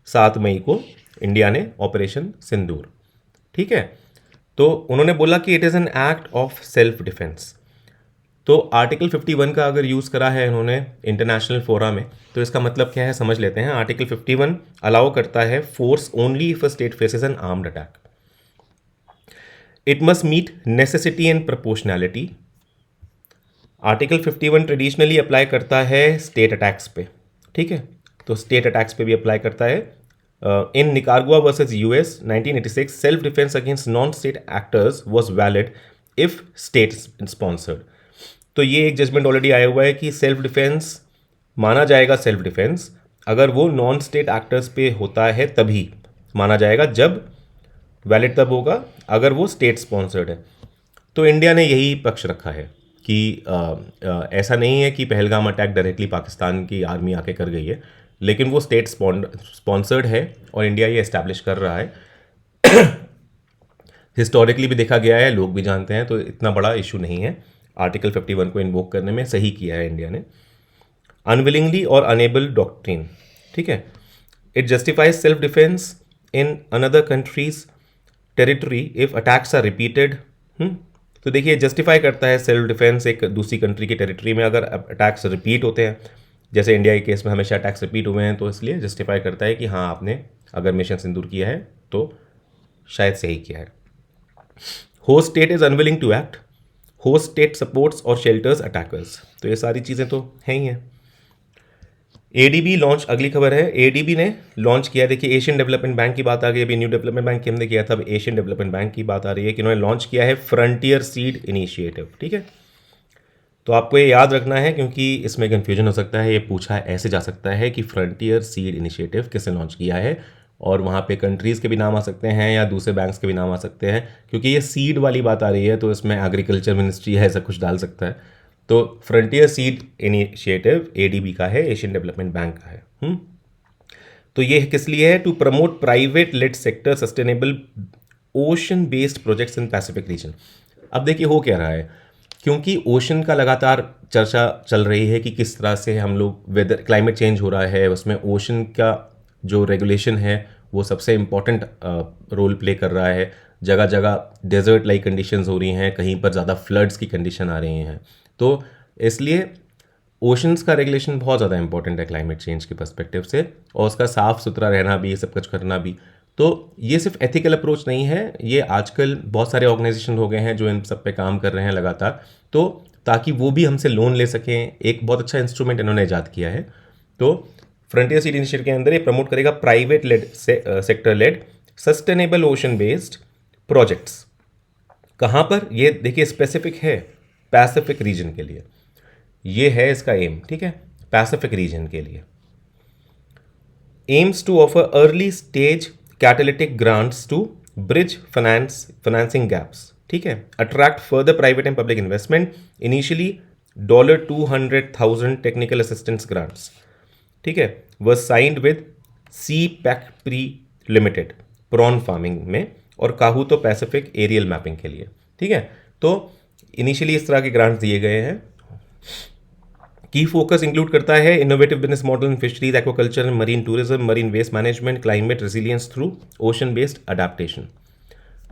7 मई को इंडिया ने ऑपरेशन सिंदूर, ठीक है। तो उन्होंने बोला कि it is an act of self defence. तो आर्टिकल 51 का अगर यूज़ करा है इन्होंने इंटरनेशनल फोरा में, तो इसका मतलब क्या है समझ लेते हैं। आर्टिकल 51 अलाउ करता है force only if a state faces an armed attack. It must meet necessity and proportionality. Article 51 traditionally apply करता है स्टेट अटैक्स पे, ठीक है, तो स्टेट अटैक्स पे भी अप्लाई करता है। In Nicaragua versus US 1986 self defence against non state actors was valid if state sponsored. तो ये एक जजमेंट ऑलरेडी आया हुआ है कि सेल्फ डिफेंस माना जाएगा सेल्फ डिफेंस अगर वो नॉन स्टेट एक्टर्स पे होता है, तभी माना जाएगा, जब वैलिड तब होगा अगर वो स्टेट स्पॉन्सर्ड है। तो इंडिया ने यही पक्ष रखा है कि ऐसा नहीं है कि पहलगाम अटैक डायरेक्टली पाकिस्तान की आर्मी आके कर गई है, लेकिन वो स्टेट स्पॉन्सर्ड है और इंडिया ये एस्टैब्लिश कर रहा है। हिस्टोरिकली भी देखा गया है, लोग भी जानते हैं, तो इतना बड़ा इशू नहीं है। आर्टिकल 51 को इन्वोक करने में सही किया है इंडिया ने। अनविलिंगली और अनेबल डॉक्ट्रिन, ठीक है, it justifies self defence in another country's territory if attacks are repeated. तो देखिए जस्टिफाई करता है सेल्फ डिफेंस एक दूसरी कंट्री की टेरिटरी में अगर अटैक्स रिपीट होते हैं, जैसे इंडिया के केस में हमेशा अटैक्स रिपीट हुए हैं, तो इसलिए जस्टिफाई करता है कि हाँ आपने अगर मिशन सिंदूर किया है तो शायद सही किया है। Host state is unwilling to act, host state supports और शेल्टर्स अटैकर्स, तो ये सारी चीज़ें तो हैं ही हैं। ADB लॉन्च, अगली खबर है, ADB ने लॉन्च किया। देखिए एशियन डेवलपमेंट बैंक की बात आ गई, अभी न्यू डेवलपमेंट बैंक की हमने किया था, अब एशियन डेवलपमेंट बैंक की बात आ रही है कि इन्होंने लॉन्च किया है फ्रंटियर सीड इनिशिएटिव, ठीक है। तो आपको ये याद रखना है क्योंकि इसमें कन्फ्यूजन हो सकता है, ये पूछा ऐसे जा सकता है कि फ्रंटियर सीड इनिशिएटिव किसने लॉन्च किया है, और वहाँ पे कंट्रीज़ के भी नाम आ सकते हैं या दूसरे बैंक्स के भी नाम आ सकते हैं, क्योंकि ये सीड वाली बात आ रही है तो इसमें एग्रीकल्चर मिनिस्ट्री है ऐसा कुछ डाल सकता है। तो फ्रंटियर सीड इनिशिएटिव ADB का है, एशियन डेवलपमेंट बैंक का है। तो ये किस लिए है? To promote private led sector sustainable ocean based projects in Pacific region. अब देखिए हो क्या रहा है, क्योंकि ओशन का लगातार चर्चा चल रही है कि किस तरह से हम लोग वेदर क्लाइमेट चेंज हो रहा है, उसमें ओशन का जो रेगुलेशन है वो सबसे इम्पॉर्टेंट रोल प्ले कर रहा है। जगह जगह डेजर्ट लाइक कंडीशंस हो रही हैं, कहीं पर ज़्यादा फ्लड्स की कंडीशन आ रही हैं। तो इसलिए ओशंस का रेगुलेशन बहुत ज़्यादा इंपॉर्टेंट है क्लाइमेट चेंज के पर्सपेक्टिव से, और उसका साफ़ सुथरा रहना भी, ये सब कुछ करना भी। तो ये सिर्फ एथिकल अप्रोच नहीं है, ये आजकल बहुत सारे ऑर्गेनाइजेशन हो गए हैं जो इन सब पे काम कर रहे हैं लगातार, तो ताकि वो भी हमसे लोन ले सकें। एक बहुत अच्छा इंस्ट्रूमेंट इन्होंने ईजाद किया है। तो फ्रंटियर सिटी इनिशिएटिव के अंदर ये प्रमोट करेगा private led sector led sustainable ocean based projects. कहाँ पर? ये देखिए स्पेसिफिक है पैसिफिक रीजन के लिए, ये है इसका एम, ठीक है, पैसिफिक रीजन के लिए। Aims to offer early stage catalytic grants to bridge financing gaps, ठीक है, attract further private and public investment, initially $200,000 technical assistance grants, ठीक है, वह साइंड विद सी पैक्ट्री लिमिटेड प्रॉन फार्मिंग में, और काहूतो पैसिफिक एरियल मैपिंग के लिए, ठीक है। तो इनिशियली इस तरह के ग्रांट्स दिए गए हैं। की फोकस इंक्लूड करता है innovative business model in fisheries, aquaculture and marine tourism, marine waste management, climate resilience through ocean based adaptation,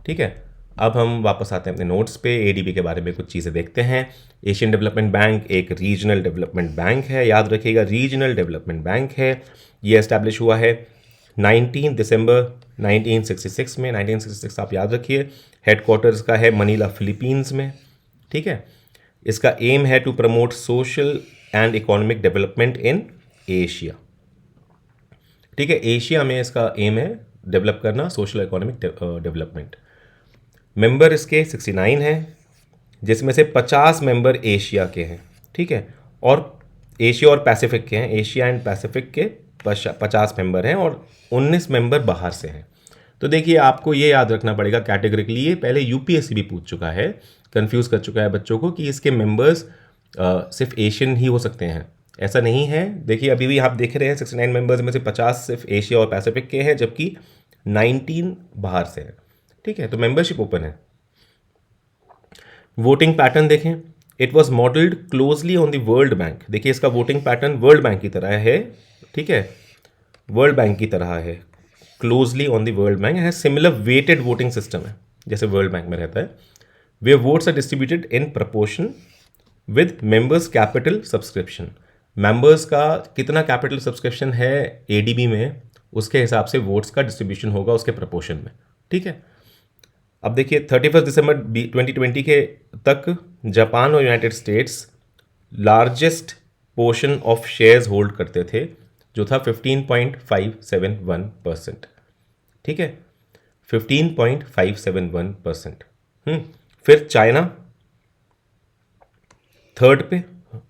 ठीक है। अब हम वापस आते हैं अपने नोट्स पे, एडीबी के बारे में कुछ चीज़ें देखते हैं। एशियन डेवलपमेंट बैंक एक रीजनल डेवलपमेंट बैंक है, याद रखिएगा रीजनल डेवलपमेंट बैंक है। ये एस्टैब्लिश हुआ है 19 दिसंबर 1966 में। 1966 आप याद रखिए। हेडक्वार्टर्स का है मनीला फिलीपींस में, ठीक है। इसका एम है to promote social and economic development in Asia, ठीक है। एशिया में इसका एम है डेवलप करना सोशल इकोनॉमिक डेवलपमेंट। मेंबर इसके 69 हैं, जिसमें से 50 मेंबर एशिया के हैं, ठीक है, और एशिया और पैसिफिक के हैं। एशिया एंड पैसिफिक के 50 मेंबर हैं और 19 मेंबर बाहर से हैं। तो देखिए आपको ये याद रखना पड़ेगा कैटेगरिकली, ये पहले यूपीएससी भी पूछ चुका है, कंफ्यूज कर चुका है बच्चों को कि इसके मेंबर्स सिर्फ एशियन ही हो सकते हैं। ऐसा नहीं है। देखिए अभी भी आप देख रहे हैं 69 मेंबर्स में से 50 सिर्फ एशिया और पैसिफिक के हैं, जबकि 19 बाहर से हैं, ठीक है। तो मेंबरशिप ओपन है। वोटिंग पैटर्न देखें, it was modelled closely on the world bank. देखिए इसका वोटिंग पैटर्न वर्ल्ड बैंक की तरह है, ठीक है, वर्ल्ड बैंक की तरह है, closely on the world bank है। सिमिलर वेटेड वोटिंग सिस्टम है जैसे वर्ल्ड बैंक में रहता है। वे votes are distributed in proportion with members capital subscription. Members का कितना कैपिटल सब्सक्रिप्शन है एडीबी में, उसके हिसाब से वोट्स का डिस्ट्रीब्यूशन होगा उसके प्रपोर्शन में, ठीक है। अब देखिए 31 दिसंबर 2020 के तक जापान और United states largest portion of shares hold करते थे, जो था 15.571%, ठीक है, 15.571%। फिर चाइना थर्ड पे,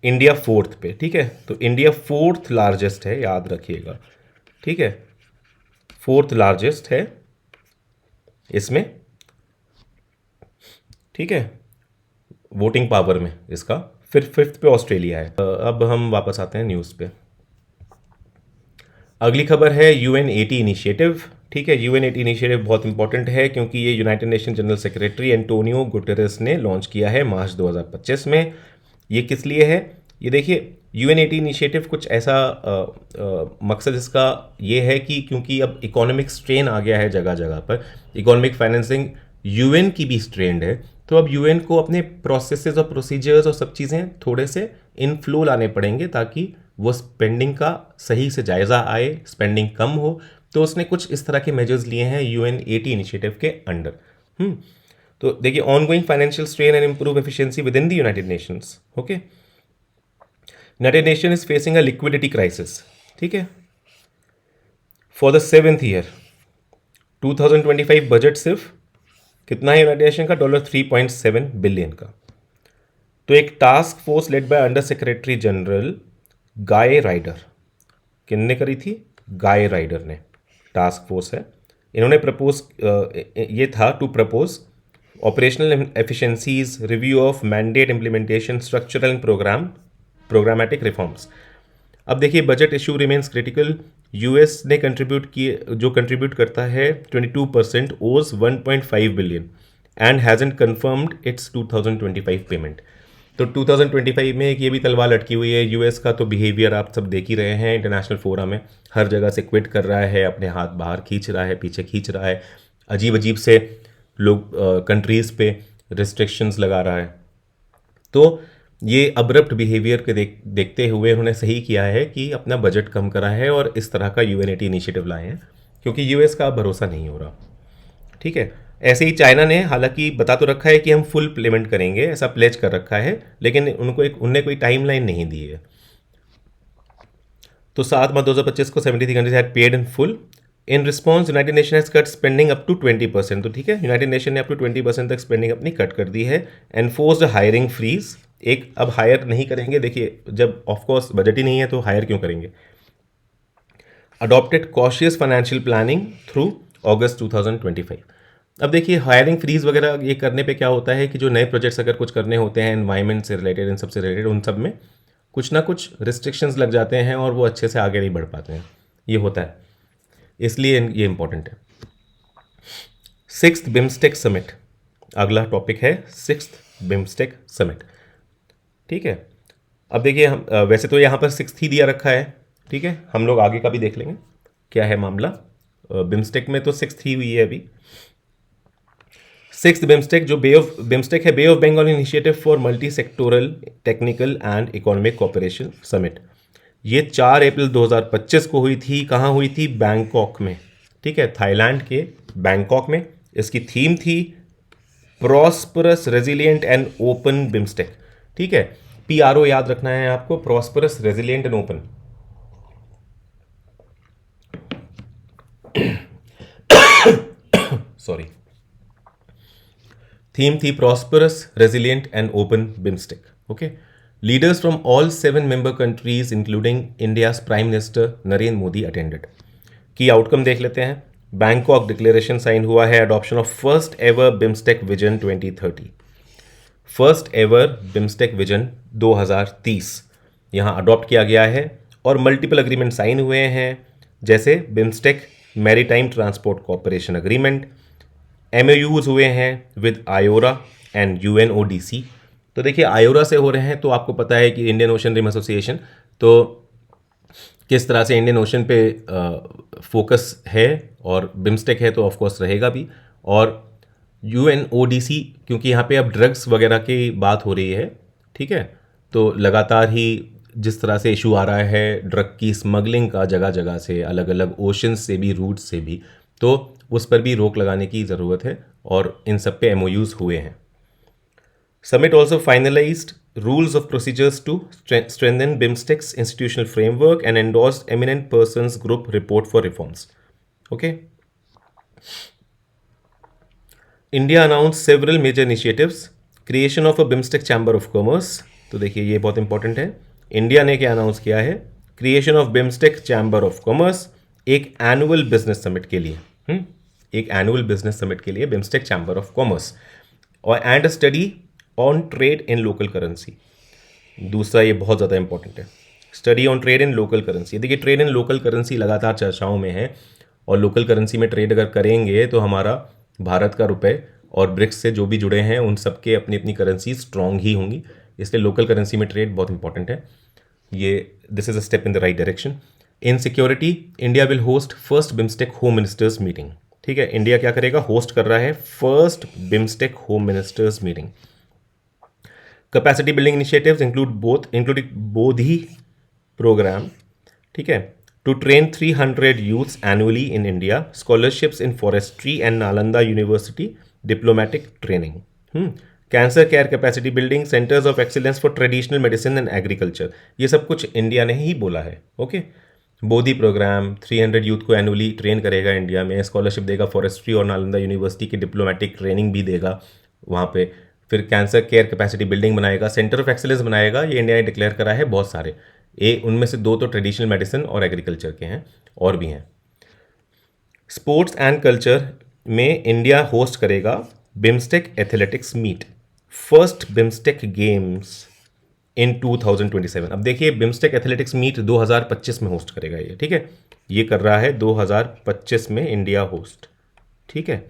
इंडिया फोर्थ पे, ठीक है। तो इंडिया फोर्थ लार्जेस्ट है, याद रखिएगा, ठीक है, फोर्थ लार्जेस्ट है इसमें, ठीक है, वोटिंग पावर में इसका। फिर फिफ्थ पे ऑस्ट्रेलिया है। अब हम वापस आते हैं न्यूज़ पे। अगली खबर है UN80 इनिशिएटिव, ठीक है। UN80 इनिशिएटिव बहुत इंपॉर्टेंट है क्योंकि ये United Nation general secretary Antonio Guterres ने लॉन्च किया है मार्च 2025 में। ये किस लिए है? ये देखिए UN80 इनिशिएटिव कुछ ऐसा मकसद इसका ये है कि क्योंकि अब इकोनॉमिक स्ट्रेन आ गया है जगह जगह पर, इकोनॉमिक फाइनेंसिंग UN की भी स्ट्रेंड है, तो अब UN को अपने प्रोसेसेस और प्रोसीजर्स और सब चीज़ें थोड़े से इनफ्लो लाने पड़ेंगे ताकि वो स्पेंडिंग का सही से जायज़ा आए, स्पेंडिंग कम हो। तो उसने कुछ इस तरह के मेजर्स लिए हैं UN80 इनिशिएटिव के अंडर। तो देखिए ongoing financial strain and improve efficiency with in the United Nations, okay. United nation is facing a liquidity crisis, ठीक है, for the 7th year. 2025 budget सिर्फ कितना है यूनाइटेड नेशन का? $3.7 बिलियन का। तो एक task force led by under secretary general Guy Ryder, किन्ने करी थी? गाय राइडर ने टास्क फोर्स है। इन्होंने प्रपोज ये था to propose operational efficiencies, review of mandate implementation, structural and programmatic reforms. अब देखिए budget issue remains critical. US ने कंट्रीब्यूट किए, जो कंट्रीब्यूट करता है 22% owes 1.5 billion and hasn't confirmed its 2025 payment. तो 2025 में एक ये भी तलवार लटकी हुई है। यूएस का तो बिहेवियर आप सब देख ही रहे हैं, इंटरनेशनल फोरम में हर जगह से क्विट कर रहा है, अपने हाथ बाहर खींच रहा है, पीछे खींच रहा है, अजीब अजीब से लोग कंट्रीज़ पे रिस्ट्रिक्शंस लगा रहा है। तो ये अब्रप्ट बिहेवियर के देखते हुए उन्होंने सही किया है कि अपना बजट कम करा है और इस तरह का यूएनएटी इनिशिएटिव लाए हैं, क्योंकि यूएस का भरोसा नहीं हो रहा। ठीक है, ऐसे ही चाइना ने हालांकि बता तो रखा है कि हम फुल पेमेंट करेंगे, ऐसा प्लेज कर रखा है, लेकिन उनने कोई टाइमलाइन नहीं दी है। तो 7 मार्च 2025 को 73 countries had paid in full. In response United Nation has cut spending up to 20%। तो ठीक है, यूनाइटेड नेशन ने अप टू 20% तक स्पेंडिंग अपनी कट कर दी है। एनफोर्स्ड हायरिंग फ्रीज, एक अब हायर नहीं करेंगे। देखिए जब ऑफकोर्स बजट ही नहीं है तो हायर क्यों करेंगे। Adopted cautious financial planning through August 2025। अब देखिए हायरिंग फ्रीज वगैरह ये करने पे क्या होता है कि जो नए प्रोजेक्ट्स अगर कुछ करने होते हैं एनवायरमेंट से रिलेटेड, इन सब से रिलेटेड, उन सब में कुछ ना कुछ रिस्ट्रिक्शंस लग जाते हैं और वो अच्छे से आगे नहीं बढ़ पाते हैं, ये होता है, इसलिए ये इंपॉर्टेंट है। 6th बिम्स्टेक समिट, अगला टॉपिक है 6th बिम्स्टेक समिट। ठीक है, अब देखिए हम वैसे तो यहाँ पर 6th ही दिया रखा है, ठीक है, हम लोग आगे का भी देख लेंगे क्या है मामला। बिम्स्टेक में तो 6th ही हुई है अभी। 6th बिम्स्टेक जो बिम्स्टेक है, Bay of Bengal initiative for multi sectoral technical and economic cooperation summit. ये 4 अप्रैल 2025 को हुई थी। कहाँ हुई थी? बैंकॉक में। ठीक है, थाईलैंड के बैंकॉक में। इसकी थीम थी prosperous resilient and open BIMSTEC. ठीक है, PRO याद रखना है आपको, prosperous resilient and open. Sorry, theme थी prosperous resilient and open BIMSTEC. Okay, leaders from all 7 member countries including India's prime minister Narendra Modi attended. Key outcome देख लेते हैं। बैंकॉक डिक्लेरेशन साइन हुआ है, adoption of first ever BIMSTEC vision 2030। First ever BIMSTEC vision 2030 यहाँ adopt किया गया है और मल्टीपल अग्रीमेंट साइन हुए हैं, जैसे BIMSTEC maritime transport cooperation agreement, MOUs हुए हैं विद आयोरा एंड UNODC। तो देखिए आयोरा से हो रहे हैं तो आपको पता है कि इंडियन ओशन रिम एसोसिएशन, तो किस तरह से इंडियन ओशन पे फोकस है, और बिम्स्टेक है तो ऑफकोर्स रहेगा भी। और UNODC क्योंकि यहाँ पे अब ड्रग्स वगैरह की बात हो रही है, ठीक है, तो लगातार ही जिस तरह से इशू आ रहा है ड्रग की स्मगलिंग का जगह जगह से, अलग अलग ओशन से भी, रूट से भी, तो उस पर भी रोक लगाने की ज़रूरत है और इन सब पे MOUs हुए हैं। Summit also finalized rules of procedures to strengthen BIMSTEC's institutional framework and endorsed eminent persons group report for reforms. Okay. India announced several major initiatives. Creation of a BIMSTEC Chamber of Commerce. तो देखिए ये बहुत important है। India ने क्या announce किया है? Creation of BIMSTEC chamber of commerce, एक एनुअल बिजनेस समिट के लिए, एक एनुअल बिजनेस समिट के लिए बिम्स्टेक चैम्बर ऑफ कॉमर्स, और and study on trade in local currency. दूसरा ये बहुत ज़्यादा इंपॉर्टेंट है, study on trade in local currency. देखिए ट्रेड इन लोकल करेंसी लगातार चर्चाओं में है, और लोकल करेंसी में ट्रेड अगर करेंगे तो हमारा भारत का रुपए और ब्रिक्स से जो भी जुड़े हैं उन सबके अपनी अपनी करेंसी स्ट्रॉन्ग ही होंगी, इसलिए लोकल करेंसी में ट्रेड बहुत इंपॉर्टेंट है। ये this is a step in the right direction. In security, India will host first BIMSTEC home ministers meeting. ठीक है, इंडिया क्या करेगा? होस्ट कर रहा है first BIMSTEC home ministers meeting. Capacity building initiatives including Bodhi programme, ठीक है, to train 300 youths annually in India, scholarships in forestry and Nalanda university diplomatic training, cancer care capacity building, centres of excellence for traditional medicine and agriculture. ये सब कुछ India ने ही बोला है। Okay, Bodhi programme 300 youth को annually train करेगा India में, scholarship देगा फॉरेस्ट्री और नालंदा यूनिवर्सिटी की डिप्लोमेटिक ट्रेनिंग भी देगा वहाँ पे, फिर कैंसर केयर कैपेसिटी बिल्डिंग बनाएगा, सेंटर ऑफ एक्सीलेंस बनाएगा। ये इंडिया ने डिक्लेयर करा है बहुत सारे, उनमें से 2 तो ट्रेडिशनल मेडिसिन और एग्रीकल्चर के हैं, और भी हैं। स्पोर्ट्स एंड कल्चर में इंडिया होस्ट करेगा BIMSTEC athletics meet, first BIMSTEC games in 2027। अब देखिए बिम्स्टेक एथलेटिक्स मीट 2025 में होस्ट करेगा ये, ठीक है, ये कर रहा है 2025 में इंडिया होस्ट, ठीक है।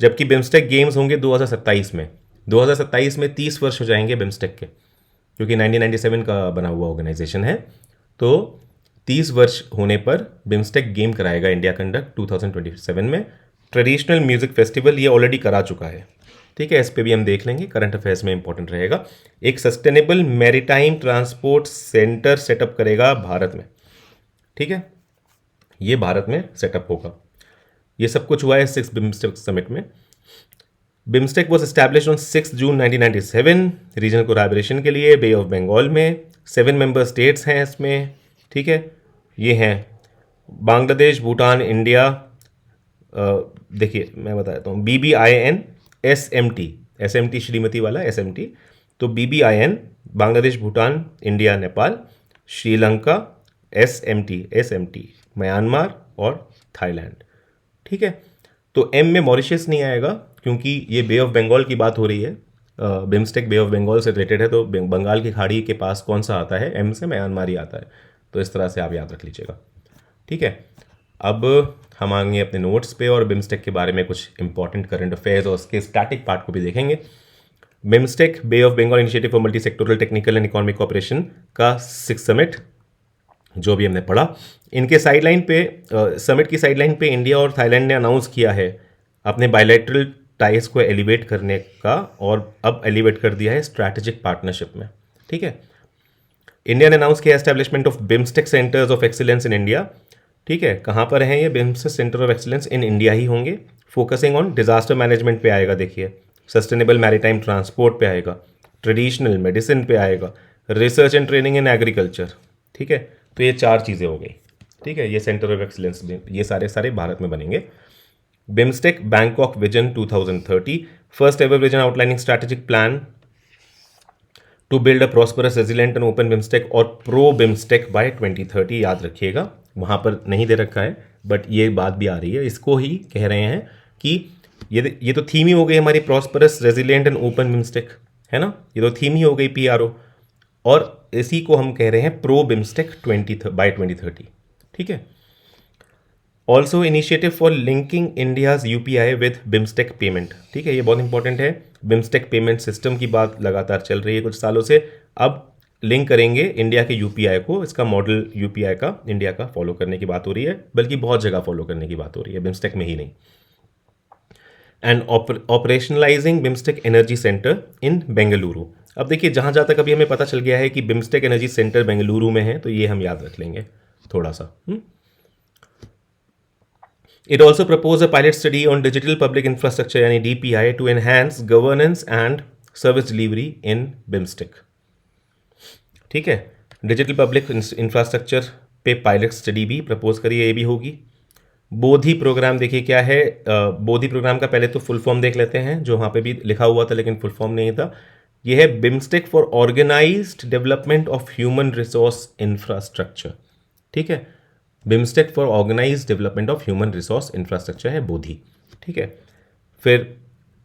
जबकि बिम्स्टेक गेम्स होंगे 2027 में। 2027 में 30 वर्ष हो जाएंगे बिम्स्टेक के, क्योंकि 1997 का बना हुआ ऑर्गेनाइजेशन है। तो 30 वर्ष होने पर बिम्स्टेक गेम कराएगा इंडिया कंडक्ट 2027 में। ट्रेडिशनल म्यूजिक फेस्टिवल ये ऑलरेडी करा चुका है, ठीक है, इस पे भी हम देख लेंगे, करंट अफेयर्स में इंपॉर्टेंट रहेगा। एक sustainable maritime transport centre setup करेगा भारत में, ठीक है, ये भारत में सेटअप होगा। ये सब कुछ हुआ है 6 बिम्स्टेक समिट में। BIMSTEC was establish on 6 June 1997 regional collaboration के लिए बे ऑफ बंगाल में। 7 मेंबर स्टेट्स हैं इसमें, ठीक है, ये हैं बांग्लादेश, भूटान, इंडिया। देखिए मैं बता देता हूँ, BBIN SMT, SMT श्रीमती वाला SMT, तो BBIN Bangladesh, Bhutan, India, Nepal, Sri Lanka, SMT Myanmar और थाईलैंड, ठीक है। तो M में मॉरिशस नहीं आएगा क्योंकि ये बे ऑफ बंगाल की बात हो रही है, बिम्स्टेक बे ऑफ बंगाल से रिलेटेड है, तो बंगाल की खाड़ी के पास कौन सा आता है, M से म्यांमार ही आता है, तो इस तरह से आप याद रख लीजिएगा, ठीक है। अब हम आएंगे अपने नोट्स पे और बिम्स्टेक के बारे में कुछ इंपॉर्टेंट करंट अफेयर्स और उसके स्टैटिक पार्ट को भी देखेंगे। BIMSTEC bay of Bengal initiative for multi sectoral technical and economic cooperation का 6 समिट जो भी हमने पढ़ा, इनके साइडलाइन पे समिट की साइडलाइन पे इंडिया और थाईलैंड ने अनाउंस किया है अपने बायलैटरल टाइज को एलिवेट करने का, और अब एलिवेट कर दिया है स्ट्रैटेजिक पार्टनरशिप में, ठीक है। इंडिया ने अनाउंस किया establishment of BIMSTEC centres of excellence in India, ठीक है। कहाँ पर हैं ये BIMSTEC centre of excellence? In India ही होंगे। फोकसिंग ऑन डिजास्टर मैनेजमेंट पे आएगा, देखिए, सस्टेनेबल मैरीटाइम ट्रांसपोर्ट पे आएगा, ट्रेडिशनल मेडिसिन पे आएगा, research and training in agriculture, ठीक है। तो ये 4 चीज़ें हो गई, ठीक है। ये सेंटर ऑफ एक्सीलेंस ये सारे भारत में बनेंगे। BIMSTEC Bangkok vision 2030, first ever vision outlining strategic plan to build a prosperous resilient and open BIMSTEC और प्रो बिम्स्टेक बाय 2030, याद रखिएगा, वहाँ पर नहीं दे रखा है बट ये बात भी आ रही है, इसको ही कह रहे हैं कि ये तो थीम ही हो गई हमारी, prosperous resilient and open BIMSTEC, है ना, ये तो थीम ही हो गई PRO, और इसी को हम कह रहे हैं प्रो बिम्स्टेक बाय 2030, ठीक है। Also initiative for linking India's UPI with BIMSTEC payment, ठीक है, ये बहुत इंपॉर्टेंट है। बिम्स्टेक पेमेंट सिस्टम की बात लगातार चल रही है कुछ सालों से, अब लिंक करेंगे इंडिया के UPI को, इसका मॉडल UPI का इंडिया का फॉलो करने की बात हो रही है, बल्कि बहुत जगह फॉलो करने की बात हो रही है, बिम्स्टेक में ही नहीं। एंड ऑपरेशनलाइजिंग बिम्स्टेक एनर्जी सेंटर इन बेंगलुरु। अब देखिए जहाँ जहाँ तक अभी हमें पता चल गया है कि बिम्स्टेक एनर्जी सेंटर बेंगलुरु में है, तो ये हम याद रख लेंगे थोड़ा सा। It also proposed a pilot study on digital public infrastructure यानी DPI to enhance governance and service delivery in BIMSTEC, ठीक है। डिजिटल पब्लिक इंफ्रास्ट्रक्चर पे पायलट स्टडी भी प्रपोज करी है, ये भी होगी। बोधि प्रोग्राम देखिए क्या है, बोधि प्रोग्राम का पहले तो फुल फॉर्म देख लेते हैं, जो वहाँ पे भी लिखा हुआ था लेकिन फुल फॉर्म नहीं था। ये है BIMSTEC for organised development of human resource infrastructure, ठीक है। BIMSTEC for organise development of human resource infrastructure है बोधि, ठीक है। फिर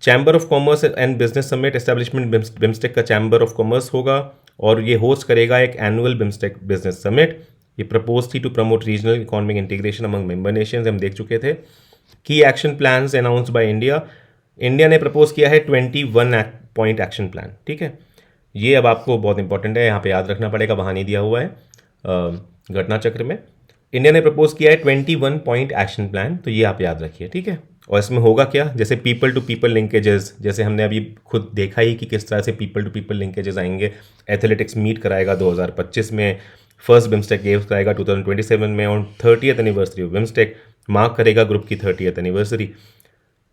chamber of commerce and business summit establishment BIMSTEC का चैम्बर ऑफ कॉमर्स होगा और ये होस्ट करेगा एक एनुअल बिम्स्टेक बिजनेस समिट। ये प्रपोज थी to promote regional economic integration among member nations, हम देख चुके थे। की action plans announced by India, India ने प्रपोज किया है 21 पॉइंट एक्शन प्लान, ठीक है। ये अब आपको बहुत इंपॉर्टेंट है, यहाँ पे याद रखना पड़ेगा, वहाँ नहीं दिया हुआ है घटना चक्र में। इंडिया ने प्रपोज किया है 21 पॉइंट एक्शन प्लान, तो ये आप याद रखिए, ठीक है। और इसमें होगा क्या, जैसे पीपल टू पीपल लिंकेजेस, जैसे हमने अभी खुद देखा ही कि किस तरह से पीपल टू पीपल लिंकेजेस आएंगे। एथलेटिक्स मीट कराएगा 2025 में, फर्स्ट बिम्स्टेक गेम्स कराएगा 2027 में, और 30th anniversary of BIMSTEC mark करेगा ग्रुप की 30th anniversary.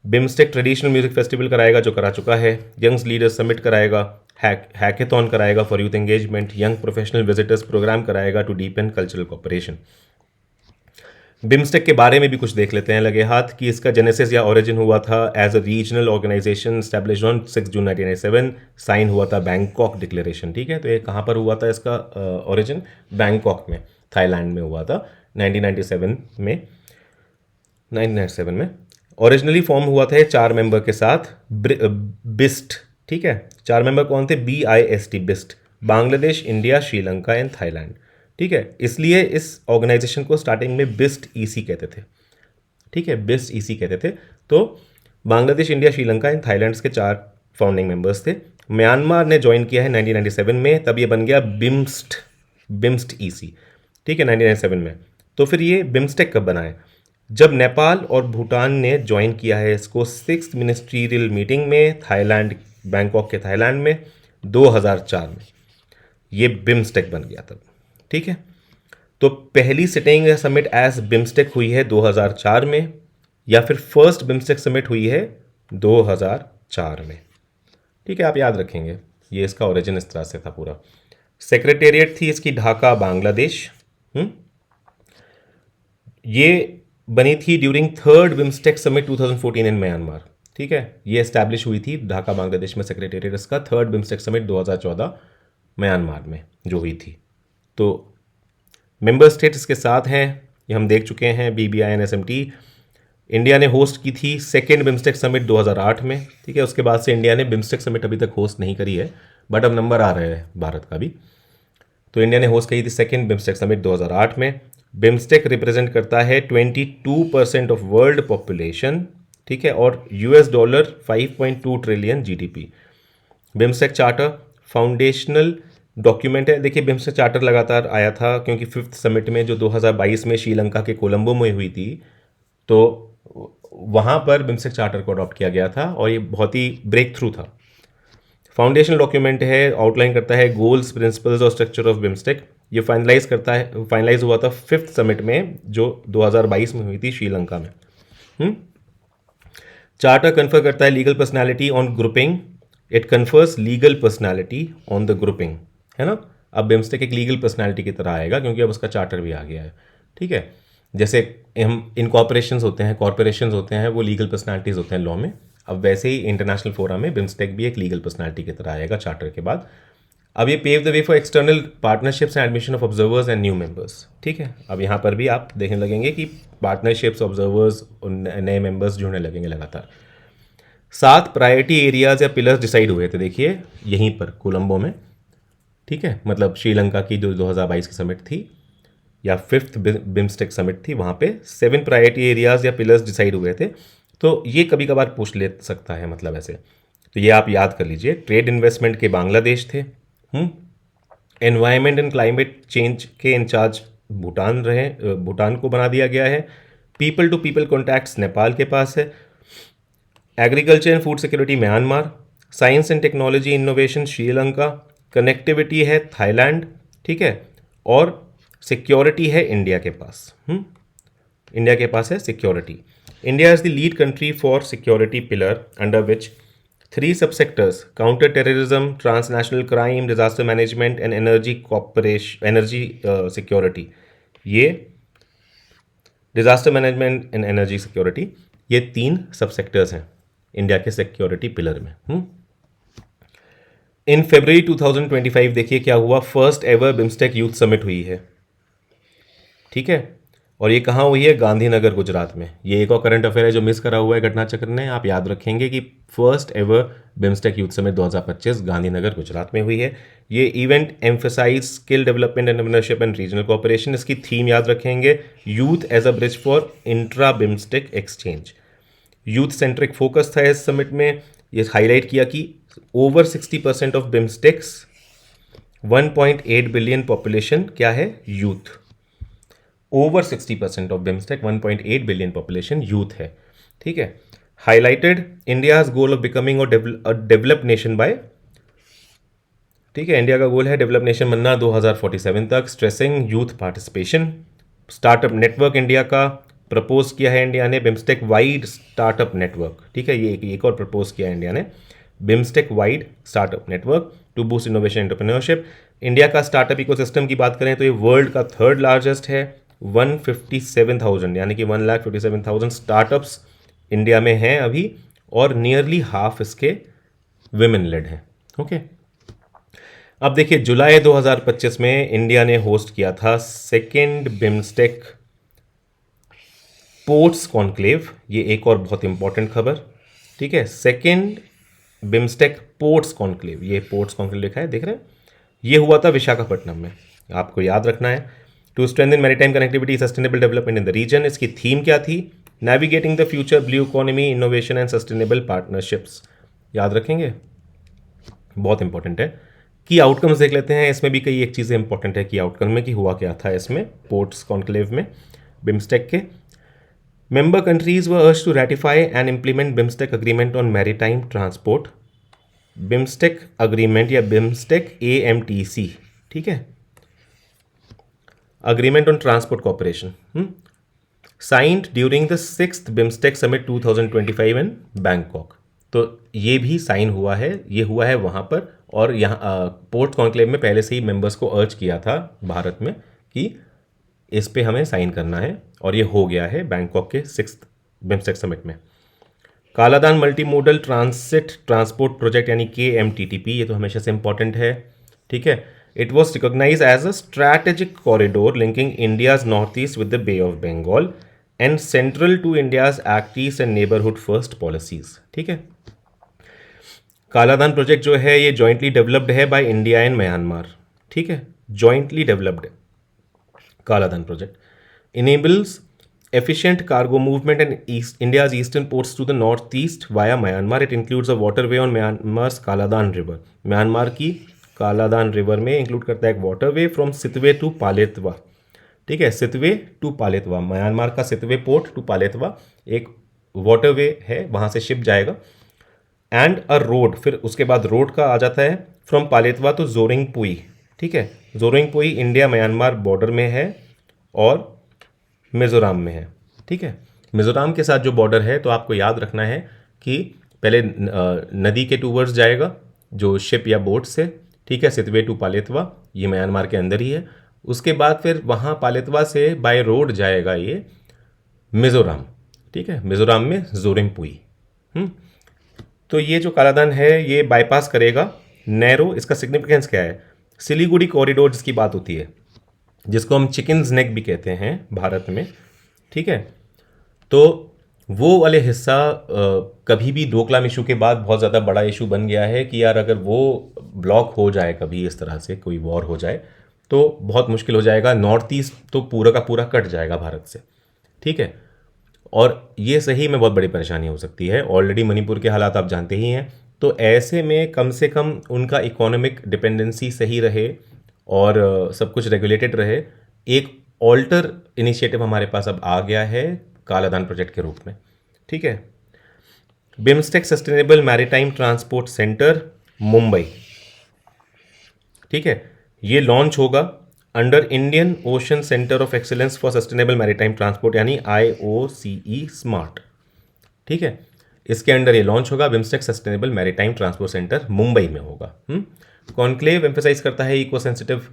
BIMSTEC traditional music festival कराएगा जो करा चुका है, यंग्स लीडर्स समिट कराएगा, हैकेथॉन कराएगा for youth engagement, young professional visitors programme कराएगा to deepen cultural cooperation. BIMSTEC के बारे में भी कुछ देख लेते हैं लगे हाथ कि इसका जेनेसिस या ओरिजिन हुआ था as a regional organisation established on 6 June 1997, sign हुआ था बैंकॉक डिक्लेरेशन, ठीक है। तो ये कहाँ पर हुआ था इसका ओरिजिन? बैंकॉक में, थाईलैंड में हुआ था 1997 में। ओरिजिनली फॉर्म हुआ था 4 मेंबर के साथ, बिस्ट, ठीक है। 4 मेंबर कौन थे? BIST, BIST, Bangladesh, India, Sri Lanka and Thailand. ठीक है, इसलिए इस ऑर्गेनाइजेशन को स्टार्टिंग में बिस्ट ईसी कहते थे। ठीक है, बिस्ट ईसी कहते थे। तो Bangladesh, India, Sri Lanka and Thailand के 4 फाउंडिंग मेंबर्स थे। म्यांमार ने ज्वाइन किया है 1997 में, तब ये बन गया बिम्स्ट ईसी। ठीक है, 1997 में। तो फिर ये बिम्स्टेक कब बना है? जब नेपाल और भूटान ने ज्वाइन किया है इसको 6th मिनिस्ट्रियल मीटिंग में थाईलैंड, बैंकॉक के थाईलैंड में 2004 में, ये बिम्स्टेक बन गया तब। ठीक है, तो पहली सिटिंग समिट एज बिम्स्टेक हुई है 2004 में, या फिर फर्स्ट बिम्स्टेक समिट हुई है 2004 में। ठीक है, आप याद रखेंगे, ये इसका ओरिजिन इस तरह से था पूरा। सेक्रेटेरिएट थी इसकी ढाका, बांग्लादेश। ये बनी थी during 3rd BIMSTEC summit 2014 in Myanmar. ठीक है, ये एस्टैब्लिश हुई थी ढाका, बांग्लादेश में सेक्रेटेरिएट इसका 3rd बिम्स्टेक समिट 2014 म्यांमार में जो हुई थी। तो मेंबर स्टेट्स इसके साथ हैं, ये हम देख चुके हैं, BBI एंड SMT। इंडिया ने होस्ट की थी 2nd बिम्स्टेक समिट 2008 में। ठीक है, उसके बाद से इंडिया ने बिम्स्टेक समिट अभी तक होस्ट नहीं करी है, बट अब नंबर आ रहे हैं भारत का भी। तो इंडिया ने होस्ट की थी 2nd बिम्स्टेक समिट 2008 में। बिम्स्टेक रिप्रेजेंट करता है 22% ऑफ वर्ल्ड पॉपुलेशन। ठीक है, और $5.2 trillion GDP। BIMSTEC charter foundational document है। देखिए, बिम्स्टेक चार्टर लगातार आया था क्योंकि 5th समिट में जो 2022 में श्रीलंका के कोलंबो में हुई थी, तो वहाँ पर बिम्स्टेक चार्टर को अडॉप्ट किया गया था और ये बहुत ही ब्रेक थ्रू था। फाउंडेशनल डॉक्यूमेंट है, आउटलाइन करता है गोल्स, प्रिंसिपल्स और स्ट्रक्चर ऑफ बिम्स्टेक। ये फाइनलाइज हुआ था 5th समिट में जो 2022 में हुई थी श्रीलंका में। चार्टर कन्फर करता है legal personality on grouping. It confers legal personality on the grouping, है ना। अब बिम्स्टेक एक लीगल पर्सनैलिटी की तरह आएगा क्योंकि अब उसका चार्टर भी आ गया है। ठीक है, जैसे हम इनकॉर्पोरेशंस होते हैं, कॉर्पोरेशंस होते हैं, वो लीगल पर्सनैलिटीज़ होते हैं लॉ में। अब वैसे ही इंटरनेशनल फोरम में बिम्स्टेक भी एक लीगल पर्सनैलिटी की तरह आएगा चार्टर के बाद। अब ये pave the way for external partnerships and admission of observers and new members. ठीक है, अब यहाँ पर भी आप देखने लगेंगे कि पार्टनरशिप्स, ऑब्जर्वर्स, नए मेंबर्स जुड़ने लगेंगे लगातार। 7 प्रायोरिटी एरियाज या पिलर्स डिसाइड हुए थे, देखिए यहीं पर कोलंबो में। ठीक है, मतलब श्रीलंका की जो 2022 की समिट थी या 5th बिम्स्टेक समिट थी, वहाँ पे 7 प्रायोरिटी एरियाज या पिलर्स डिसाइड हुए थे। तो ये कभी कभार पूछ ले सकता है, मतलब ऐसे, तो ये आप याद कर लीजिए। ट्रेड इन्वेस्टमेंट के बांग्लादेश थे। एनवायरमेंट एंड क्लाइमेट चेंज के इंचार्ज भूटान रहे, भूटान को बना दिया गया है। People to people contacts Nepal के पास है। Agriculture and food security Myanmar. Science and technology innovation Sri Lanka. Connectivity है थाईलैंड। ठीक है, और सिक्योरिटी है इंडिया के पास। इंडिया के पास है security. India is the lead country for security pillar under which 3 subsectors counter terrorism, transnational crime, disaster management and energy security. ये disaster management and energy security, ये 3 सबसेक्टर्स हैं इंडिया के सिक्योरिटी पिलर में। इन फरवरी 2025 देखिए क्या हुआ, first ever BIMSTEC youth summit हुई है। ठीक है, और ये कहाँ हुई है? गांधीनगर, गुजरात में। ये एक और करंट अफेयर है जो मिस करा हुआ है घटना चक्र ने, आप याद रखेंगे कि first ever BIMSTEC youth summit 2025 Gandhinagar, Gujarat में हुई है। ये event emphasise skill development, entrepreneurship and regional cooperation. इसकी थीम याद रखेंगे, youth as a bridge for intra BIMSTEC exchange. Youth centric focus था इस समिट में। ये हाईलाइट किया कि over 60% of BIMSTEC's 1.8 billion population क्या है? Youth. Over 60% of BIMSTEC 1.8 billion population youth है। ठीक है, highlighted India's goal of becoming a developed nation by, ठीक है, इंडिया का गोल है डेवलप नेशन बनना 2047 तक, stressing youth participation. Startup network India का प्रपोज किया है इंडिया ने, बिम्स्टेक वाइड स्टार्टअप नेटवर्क। ठीक है, ये एक और प्रपोज किया है इंडिया ने, BIMSTEC wide startup network to boost innovation entrepreneurship. India का स्टार्टअप इकोसिस्टम की बात करें तो ये वर्ल्ड का 3rd लार्जेस्ट है। 157,000 यानी कि 1,57,000 स्टार्टअप्स इंडिया में हैं अभी, और नियरली हाफ इसके विमेन लेड हैं। ओके, अब देखिए जुलाई 2025 में इंडिया ने होस्ट किया था 2nd बिम्स्टेक पोर्ट्स कॉन्क्लेव। ये एक और बहुत इंपॉर्टेंट खबर। ठीक है, 2nd बिम्स्टेक पोर्ट्स कॉन्क्लेव, ये पोर्ट्स कॉन्क्लेव लिखा है, देख रहे हैं, ये हुआ था विशाखापट्टनम में, आपको याद रखना है। To strengthen maritime connectivity sustainable development in the region, इसकी थीम क्या थी? Navigating the future blue economy innovation and sustainable partnerships, याद रखेंगे, बहुत इंपॉर्टेंट है। की आउटकम्स देख लेते हैं, इसमें भी कई एक चीज़ें इंपॉर्टेंट है की आउटकम में कि हुआ क्या था इसमें पोर्ट्स कॉन्क्लेव में बिम्स्टेक के। Member countries were urged to ratify and implement BIMSTEC agreement on maritime transport, BIMSTEC agreement या बिम्स्टेक AMTC, ठीक है, agreement on transport cooperation, signed during the 6th BIMSTEC summit 2025 in Bangkok. तो ये भी sign हुआ है, ये हुआ है वहाँ पर, और यहाँ पोर्ट कॉन्क्लेव में पहले से ही मेंबर्स को अर्ज किया था भारत में कि इस पे हमें साइन करना है, और ये हो गया है बैंकॉक के 6th बिम्स्टेक समिट में। Kaladan multi modal transit transport project यानी KMTTP, ये तो हमेशा से इंपॉर्टेंट है, ठीक है। It was recognise as a strategic corridor linking India's north east with the bay of Bengal and central to India's act east and neighbourhood first policies, ठीक है। कालादान प्रोजेक्ट जो है ये जॉइंटली डेवलप्ड है बाय इंडिया एंड म्यांमार, ठीक है, jointly developed Kaladan project enables efficient cargo movement in India's eastern ports to the northeast via Myanmar. It includes a waterway on Myanmar's Kaladan River. Myanmar की Kaladan river में include करता है एक waterway from Sittwe to पालेतवा, ठीक है, Sittwe to पालेतवा, Myanmar का Sittwe port to पालेतवा एक waterway है, वहाँ से शिप जाएगा। एंड अ रोड, फिर उसके बाद रोड का आ जाता है फ्रॉम पालेतवा तो जोरिंग पुई, ठीक है, जोरिंग पुई इंडिया म्यांमार बॉर्डर में है और मिज़ोरम में है, ठीक है। मिज़ोरम के साथ जो बॉर्डर है, तो आपको याद रखना है कि पहले नदी के टूवर्ड्स जाएगा जो शिप या बोट से, ठीक है, सितवे टू पालेतवा, ये म्यांमार के अंदर ही है। उसके बाद फिर वहाँ पालेतवा से बाय रोड जाएगा ये मिज़ोरम, ठीक है, मिज़ोरम में जोरिंगपुई। तो ये जो कालादान है ये बाईपास करेगा नैरो, इसका सिग्निफिकेंस क्या है? सिलीगुड़ी कॉरिडोर जिसकी बात होती है, जिसको हम चिकन्स नेक भी कहते हैं भारत में, ठीक है। तो वो वाले हिस्सा कभी भी डोकलाम इशू के बाद बहुत ज़्यादा बड़ा इशू बन गया है कि यार अगर वो ब्लॉक हो जाए, कभी इस तरह से कोई वॉर हो जाए तो बहुत मुश्किल हो जाएगा, नॉर्थ ईस्ट तो पूरा का पूरा कट जाएगा भारत से, ठीक है। और ये सही में बहुत बड़ी परेशानी हो सकती है, ऑलरेडी मणिपुर के हालात आप जानते ही हैं। तो ऐसे में कम से कम उनका इकोनॉमिक डिपेंडेंसी सही रहे और सब कुछ रेगुलेटेड रहे, एक ऑल्टर इनिशिएटिव हमारे पास अब आ गया है कालादान प्रोजेक्ट के रूप में, ठीक है। BIMSTEC sustainable maritime transport centre Mumbai, ठीक है, ये लॉन्च होगा under Indian ocean centre of excellence for sustainable maritime transport यानी IOCE स्मार्ट, ठीक है, इसके अंडर ये लॉन्च होगा। BIMSTEC sustainable maritime transport centre Mumbai में होगा। कॉन्क्लेव एम्फेसाइज करता है eco sensitive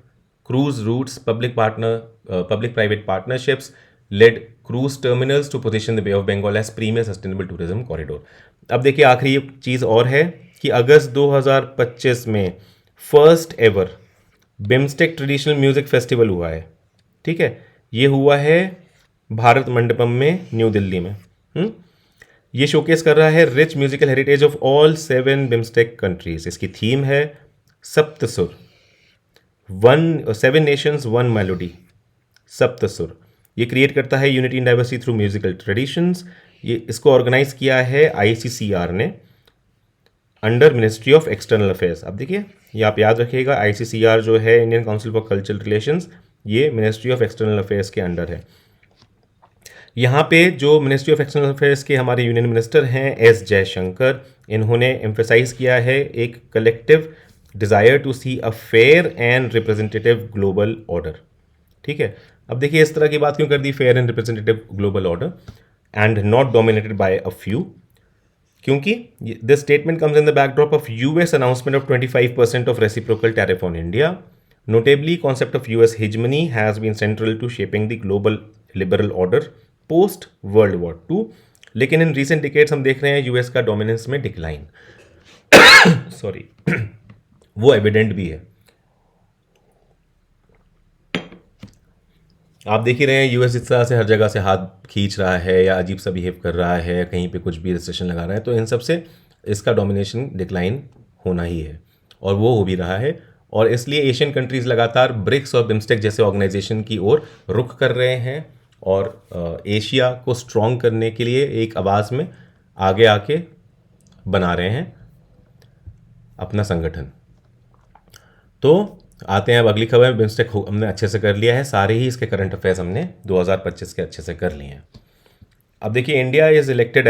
cruise routes, public private partnerships, led cruise terminals to position the bay of Bengal as premier sustainable tourism corridor. अब देखिए आखिरी चीज़ और है कि अगस्त 2025 में first ever BIMSTEC traditional music festival हुआ है, ठीक है, ये हुआ है भारत मंडपम में न्यू दिल्ली में। ये शोकेस कर रहा है rich musical heritage of all 7 BIMSTEC countries. इसकी थीम है सप्तसुर, 7 नेशंस 1 मेलोडी, सप्तसुर। ये क्रिएट करता है unity in diversity through musical traditions. ये इसको ऑर्गेनाइज किया है ICCR ने under ministry of external affairs. अब देखिए ये आप याद रखिएगा, ICCR जो है Indian council for cultural relations, ये मिनिस्ट्री ऑफ एक्सटर्नल अफेयर्स के अंडर है। यहाँ पे जो मिनिस्ट्री ऑफ एक्सटर्नल अफेयर्स के हमारे यूनियन मिनिस्टर हैं S जयशंकर, इन्होंने एम्फेसाइज किया है एक collective desire to see a fair and representative global order, ठीक है। अब देखिए इस तरह की बात क्यों कर दी, fair and representative global order and not dominated by a few, क्योंकि this statement comes in the backdrop of US announcement of 25% of reciprocal tariff on India. Notably, concept of US hegemony has been central to shaping the global liberal order post World War II, लेकिन इन recent decades हम देख रहे हैं US का dominance में decline sorry वो evident भी है। आप देख ही रहे हैं US इस तरह से हर जगह से हाथ खींच रहा है या अजीब सा बिहेव कर रहा है, कहीं पे कुछ भी रिस्ट्रिक्शन लगा रहा है, तो इन सब से इसका डोमिनेशन डिक्लाइन होना ही है और वो हो भी रहा है। और इसलिए एशियन कंट्रीज लगातार ब्रिक्स और बिम्स्टेक जैसे ऑर्गेनाइजेशन की ओर रुख कर रहे हैं और एशिया को स्ट्रॉन्ग करने के लिए एक आवाज़ में आगे आके बना रहे हैं अपना संगठन। तो आते हैं अब अगली खबर। बिम्स्टेक हमने अच्छे से कर लिया है, सारे ही इसके करंट अफेयर्स हमने 2025 के अच्छे से कर लिए हैं। अब देखिए, India is elected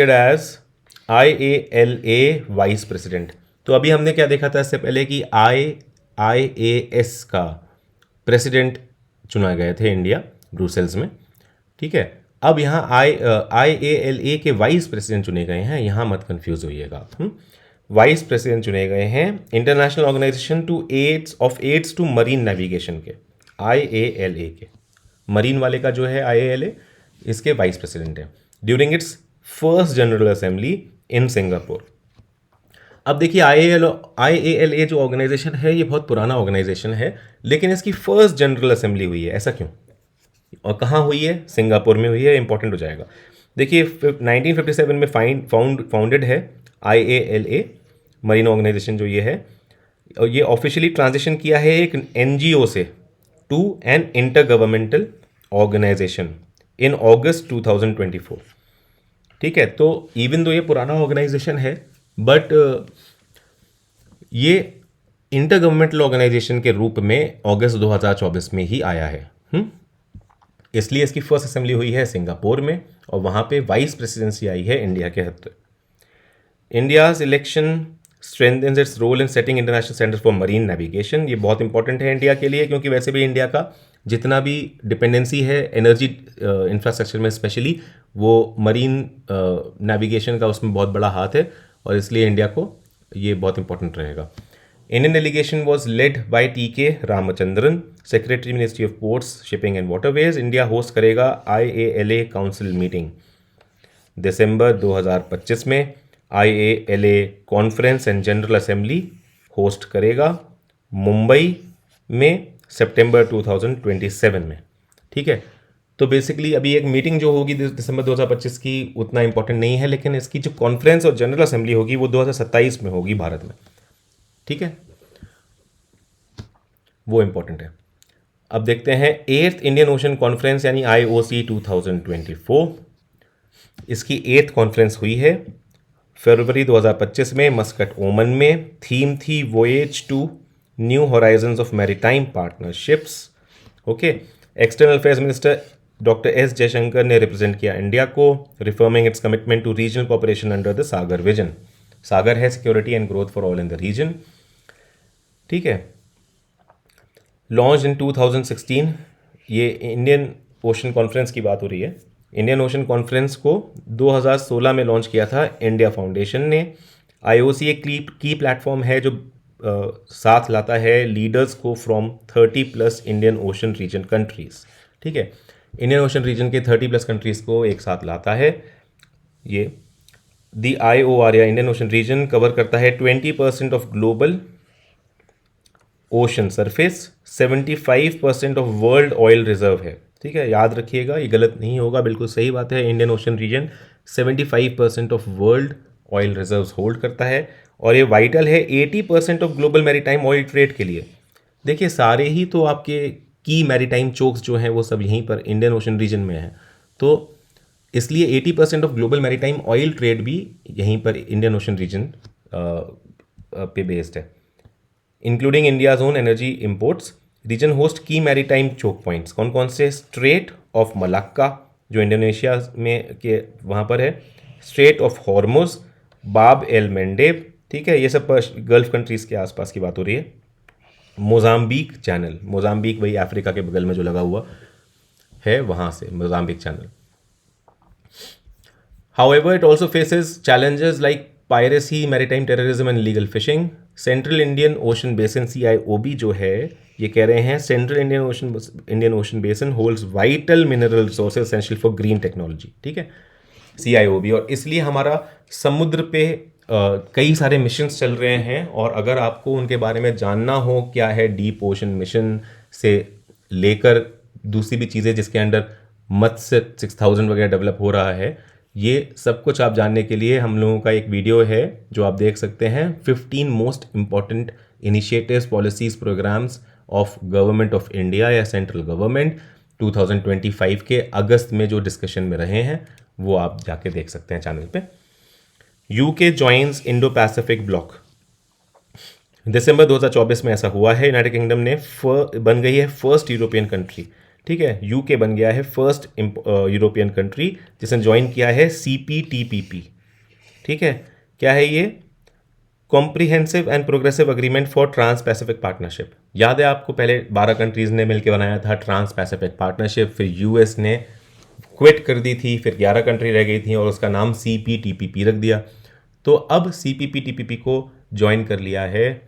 as IALA vice president. तो अभी हमने क्या देखा था इससे पहले कि IAS का प्रेसिडेंट चुना गए थे इंडिया ब्रुसेल्स में, ठीक है। अब यहाँ IALA के वाइस प्रेसिडेंट चुने गए हैं, यहाँ मत कंफ्यूज होइएगा आप। वाइस प्रेसिडेंट चुने गए हैं international organisation aids to marine navigation के, IALA के। मरीन वाले का जो है IALA, इसके वाइस प्रेसिडेंट है during its first general assembly in Singapore. अब देखिए, IALA जो ऑर्गेनाइजेशन है ये बहुत पुराना ऑर्गेनाइजेशन है, लेकिन इसकी फर्स्ट जनरल असेंबली हुई है, ऐसा क्यों और कहाँ हुई है? सिंगापुर में हुई है, इंपॉर्टेंट हो जाएगा। देखिए, 1957 में फाउंडेड है IALA मरीन ऑर्गेनाइजेशन जो ये है, और ये ऑफिशियली ट्रांजिशन किया है एक NGO से to an intergovernmental organisation in August 2024, ठीक है। तो इवन दो ये पुराना ऑर्गेनाइजेशन है, बट ये इंटर गवर्नमेंटल ऑर्गेनाइजेशन के रूप में अगस्त 2024 में ही आया है। इसलिए इसकी फर्स्ट असेंबली हुई है सिंगापुर में, और वहाँ पे वाइस प्रेसिडेंसी आई है इंडिया के हाथ। India's election strengthens its role in setting international standards for marine navigation. ये बहुत इंपॉर्टेंट है इंडिया के लिए, क्योंकि वैसे भी इंडिया का जितना भी डिपेंडेंसी है एनर्जी इंफ्रास्ट्रक्चर में स्पेशली, वो मरीन नेविगेशन का उसमें बहुत बड़ा हाथ है, और इसलिए इंडिया को ये बहुत इंपॉर्टेंट रहेगा। Indian delegation was led by TK Ramachandran, secretary ministry of ports, shipping and waterways. India host करेगा IALA काउंसिल मीटिंग दिसंबर 2025 में। IALA conference and general assembly host करेगा मुंबई में सितंबर 2027 में, ठीक है। तो बेसिकली अभी एक मीटिंग जो होगी दिसंबर 2025 की उतना इंपॉर्टेंट नहीं है, लेकिन इसकी जो कॉन्फ्रेंस और जनरल असेंबली होगी वो 2027 में होगी भारत में, ठीक है, वो इंपॉर्टेंट है। अब देखते हैं 8th इंडियन ओशन कॉन्फ्रेंस यानी IOC 2024। इसकी 8th कॉन्फ्रेंस हुई है फरवरी 2025 में मस्कट, ओमन में। थीम थी voyage to new horizons of maritime partnerships, okay. External affairs minister doctor S Jaishankar ने रिप्रेजेंट किया इंडिया को, reaffirming its commitment to regional cooperation under the SAGAR vision. SAGAR है security and growth for all in the region, ठीक है। Launch in 2016, ये Indian ocean conference की बात हो रही है। इंडियन ओशन कॉन्फ्रेंस को 2016 में लॉन्च किया था इंडिया फाउंडेशन ने। IOC एक की प्लेटफॉर्म है जो साथ लाता है लीडर्स को from 30+ Indian ocean region countries, ठीक है। इंडियन ओशन रीजन के 30+ कंट्रीज को एक साथ लाता है ये। दी IOR या इंडियन ओशन रीजन कवर करता है 20% of global ocean surface, 75% of world oil reserve है, ठीक है। याद रखिएगा, ये गलत नहीं होगा, बिल्कुल सही बात है। Indian ocean region 75% of world oil reserves hold करता है, और ये वाइटल है 80% of global maritime oil trade के लिए। देखिए, सारे ही तो आपके की मैरीटाइम चोक्स जो हैं वो सब यहीं पर इंडियन ओशन रीजन में है, तो इसलिए 80% of global maritime oil trade भी यहीं पर इंडियन ओशन रीजन पे बेस्ड है। Including India's own energy imports, region host की मैरीटाइम चोक पॉइंट्स कौन कौन से? स्ट्रेट ऑफ मलाक्का जो इंडोनेशिया में के वहाँ पर है, strait of Hormuz, Bab el Mandeb, ठीक है। ये सब गल्फ कंट्रीज़ के आसपास की बात हो रही है। मोजाम्बिक चैनल, मोजाम्बिक वही अफ्रीका के बगल में जो लगा हुआ है, वहाँ से Mozambique channel. However, it also faces challenges like piracy, maritime terrorism and illegal fishing. Central Indian Ocean Basin CIOB जो है ये कह रहे हैं central Indian ocean basin holds vital mineral resources essential for green technology, ठीक है, CIOB। और इसलिए हमारा समुद्र पे कई सारे मिशंस चल रहे हैं, और अगर आपको उनके बारे में जानना हो क्या है डीप ओशन मिशन से लेकर दूसरी भी चीज़ें जिसके अंडर मत्स्य 6000 वगैरह डेवलप हो रहा है, ये सब कुछ आप जानने के लिए हम लोगों का एक वीडियो है जो आप देख सकते हैं, 15 most important initiatives, policies, programmes of government of India या सेंट्रल गवर्नमेंट 2025 के अगस्त में जो डिस्कशन में रहे हैं, वो आप जाके देख सकते हैं चैनल पे। UK joins Indo Pacific bloc. दिसंबर 2024 में ऐसा हुआ है, यूनाइटेड किंगडम ने बन गई है फर्स्ट यूरोपियन कंट्री। ठीक है, यूके बन गया है फर्स्ट यूरोपियन कंट्री जिसने ज्वाइन किया है CPTPP। ठीक है, क्या है ये? Comprehensive and progressive agreement for trans Pacific partnership. याद है आपको, पहले 12 कंट्रीज ने मिलकर बनाया था ट्रांस पैसिफिक पार्टनरशिप, फिर यूएस ने क्विट कर दी थी, फिर 11 कंट्री रह गई थी और उसका नाम CPTPP रख दिया। तो अब CPTPP को ज्वाइन कर लिया है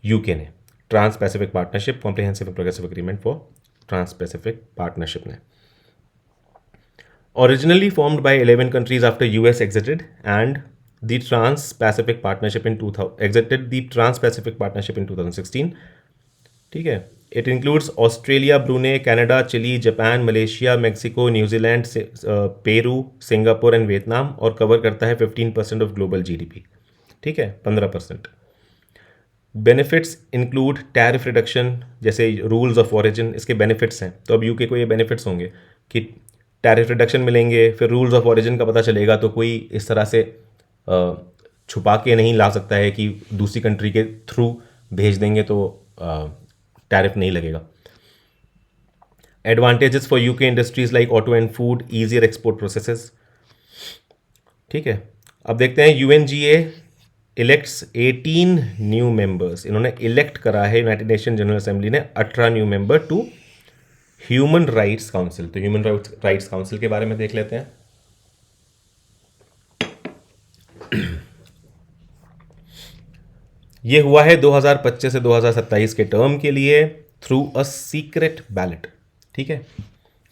यूके ने, trans Pacific partnership, comprehensive and progressive agreement for trans Pacific partnership ने। Originally formed by 11 countries after US exited the Trans-Pacific Partnership in 2016. ठीक है, it includes Australia, Brunei, Canada, Chile, Japan, Malaysia, Mexico, New Zealand, Peru, Singapore and Vietnam, और cover करता है 15% of global GDP। ठीक है, 15%। Benefits include tariff reduction, जैसे rules of origin, इसके benefits हैं। तो अब यूके को ये बेनिफिट्स होंगे कि टैरिफ रिडक्शन मिलेंगे, फिर रूल्स ऑफ ओरिजिन का पता चलेगा, तो कोई इस तरह से छुपा के नहीं ला सकता है कि दूसरी कंट्री के थ्रू भेज देंगे तो टैरिफ नहीं लगेगा। Advantages for UK industries like auto and food, easier export processes. ठीक है, अब देखते हैं UNGA इलेक्ट्स 18 न्यू मेंबर्स। इन्होंने इलेक्ट करा है, यूनाइटेड नेशन जनरल असेंबली ने 18 new member to human rights council. तो ह्यूमन राइट्स काउंसिल के बारे में देख लेते हैं। ये हुआ है 2025 से 2027 के टर्म के लिए थ्रू अ सीक्रेट बैलेट। ठीक है,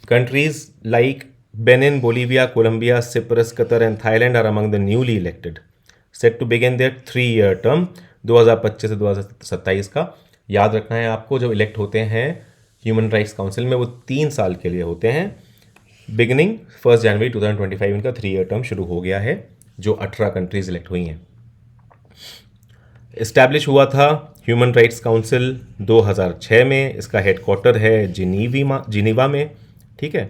countries like Benin, Bolivia, Colombia, Cyprus, Qatar and Thailand are among the newly elected, set to begin their 3-year term 2025 से 2027 का। याद रखना है आपको, जब इलेक्ट होते हैं ह्यूमन राइट्स काउंसिल में वो 3 साल के लिए होते हैं। बिगिनिंग 1 जनवरी 2025 इनका 3-year टर्म शुरू हो गया है, जो 18 कंट्रीज इलेक्ट हुई हैं। इस्टेब्लिश हुआ था ह्यूमन राइट्स काउंसिल 2006 में। इसका हेडक्वार्टर है जिनीवा में। ठीक है,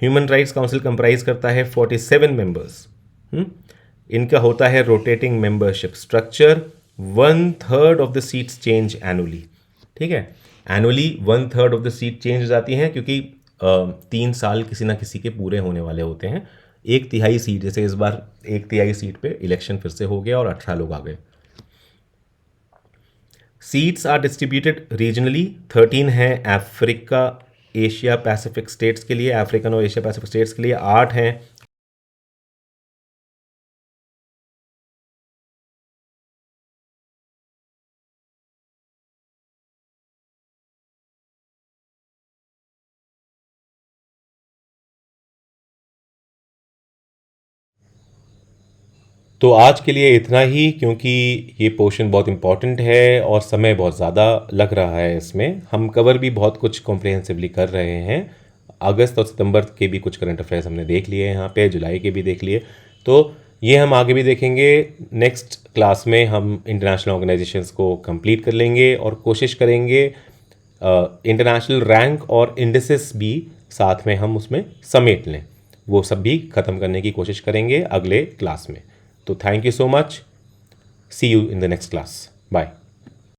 ह्यूमन राइट्स काउंसिल कंप्राइज करता है 47 मेंबर्स। इनका होता है rotating membership structure. 1/3 of the seats change annually. ठीक है, annually 1/3 of the seat change हो जाती हैं, क्योंकि 3 साल किसी ना किसी के पूरे होने वाले होते हैं। 1/3 सीट, जैसे इस बार 1/3 सीट पे इलेक्शन फिर से हो गया और 18 लोग आ गए। Seats are distributed regionally. 13 हैं अफ्रीका, एशिया पैसिफिक स्टेट्स के लिए, अफ्रीकन और एशिया पैसिफिक स्टेट्स के लिए। 8 हैं तो आज के लिए इतना ही, क्योंकि ये पोर्शन बहुत इंपॉर्टेंट है और समय बहुत ज़्यादा लग रहा है इसमें। हम कवर भी बहुत कुछ कॉम्प्रिहेंसिवली कर रहे हैं। अगस्त और सितंबर के भी कुछ करंट अफेयर्स हमने देख लिए हैं यहाँ पे, जुलाई के भी देख लिए, तो ये हम आगे भी देखेंगे। नेक्स्ट क्लास में हम इंटरनेशनल ऑर्गेनाइजेशंस को कंप्लीट कर लेंगे और कोशिश करेंगे इंटरनेशनल रैंक और इंडिसेस भी साथ में हम उसमें समेट लें। वो सब भी ख़त्म करने की कोशिश करेंगे अगले क्लास में। तो thank you so much. See you in the next class. Bye.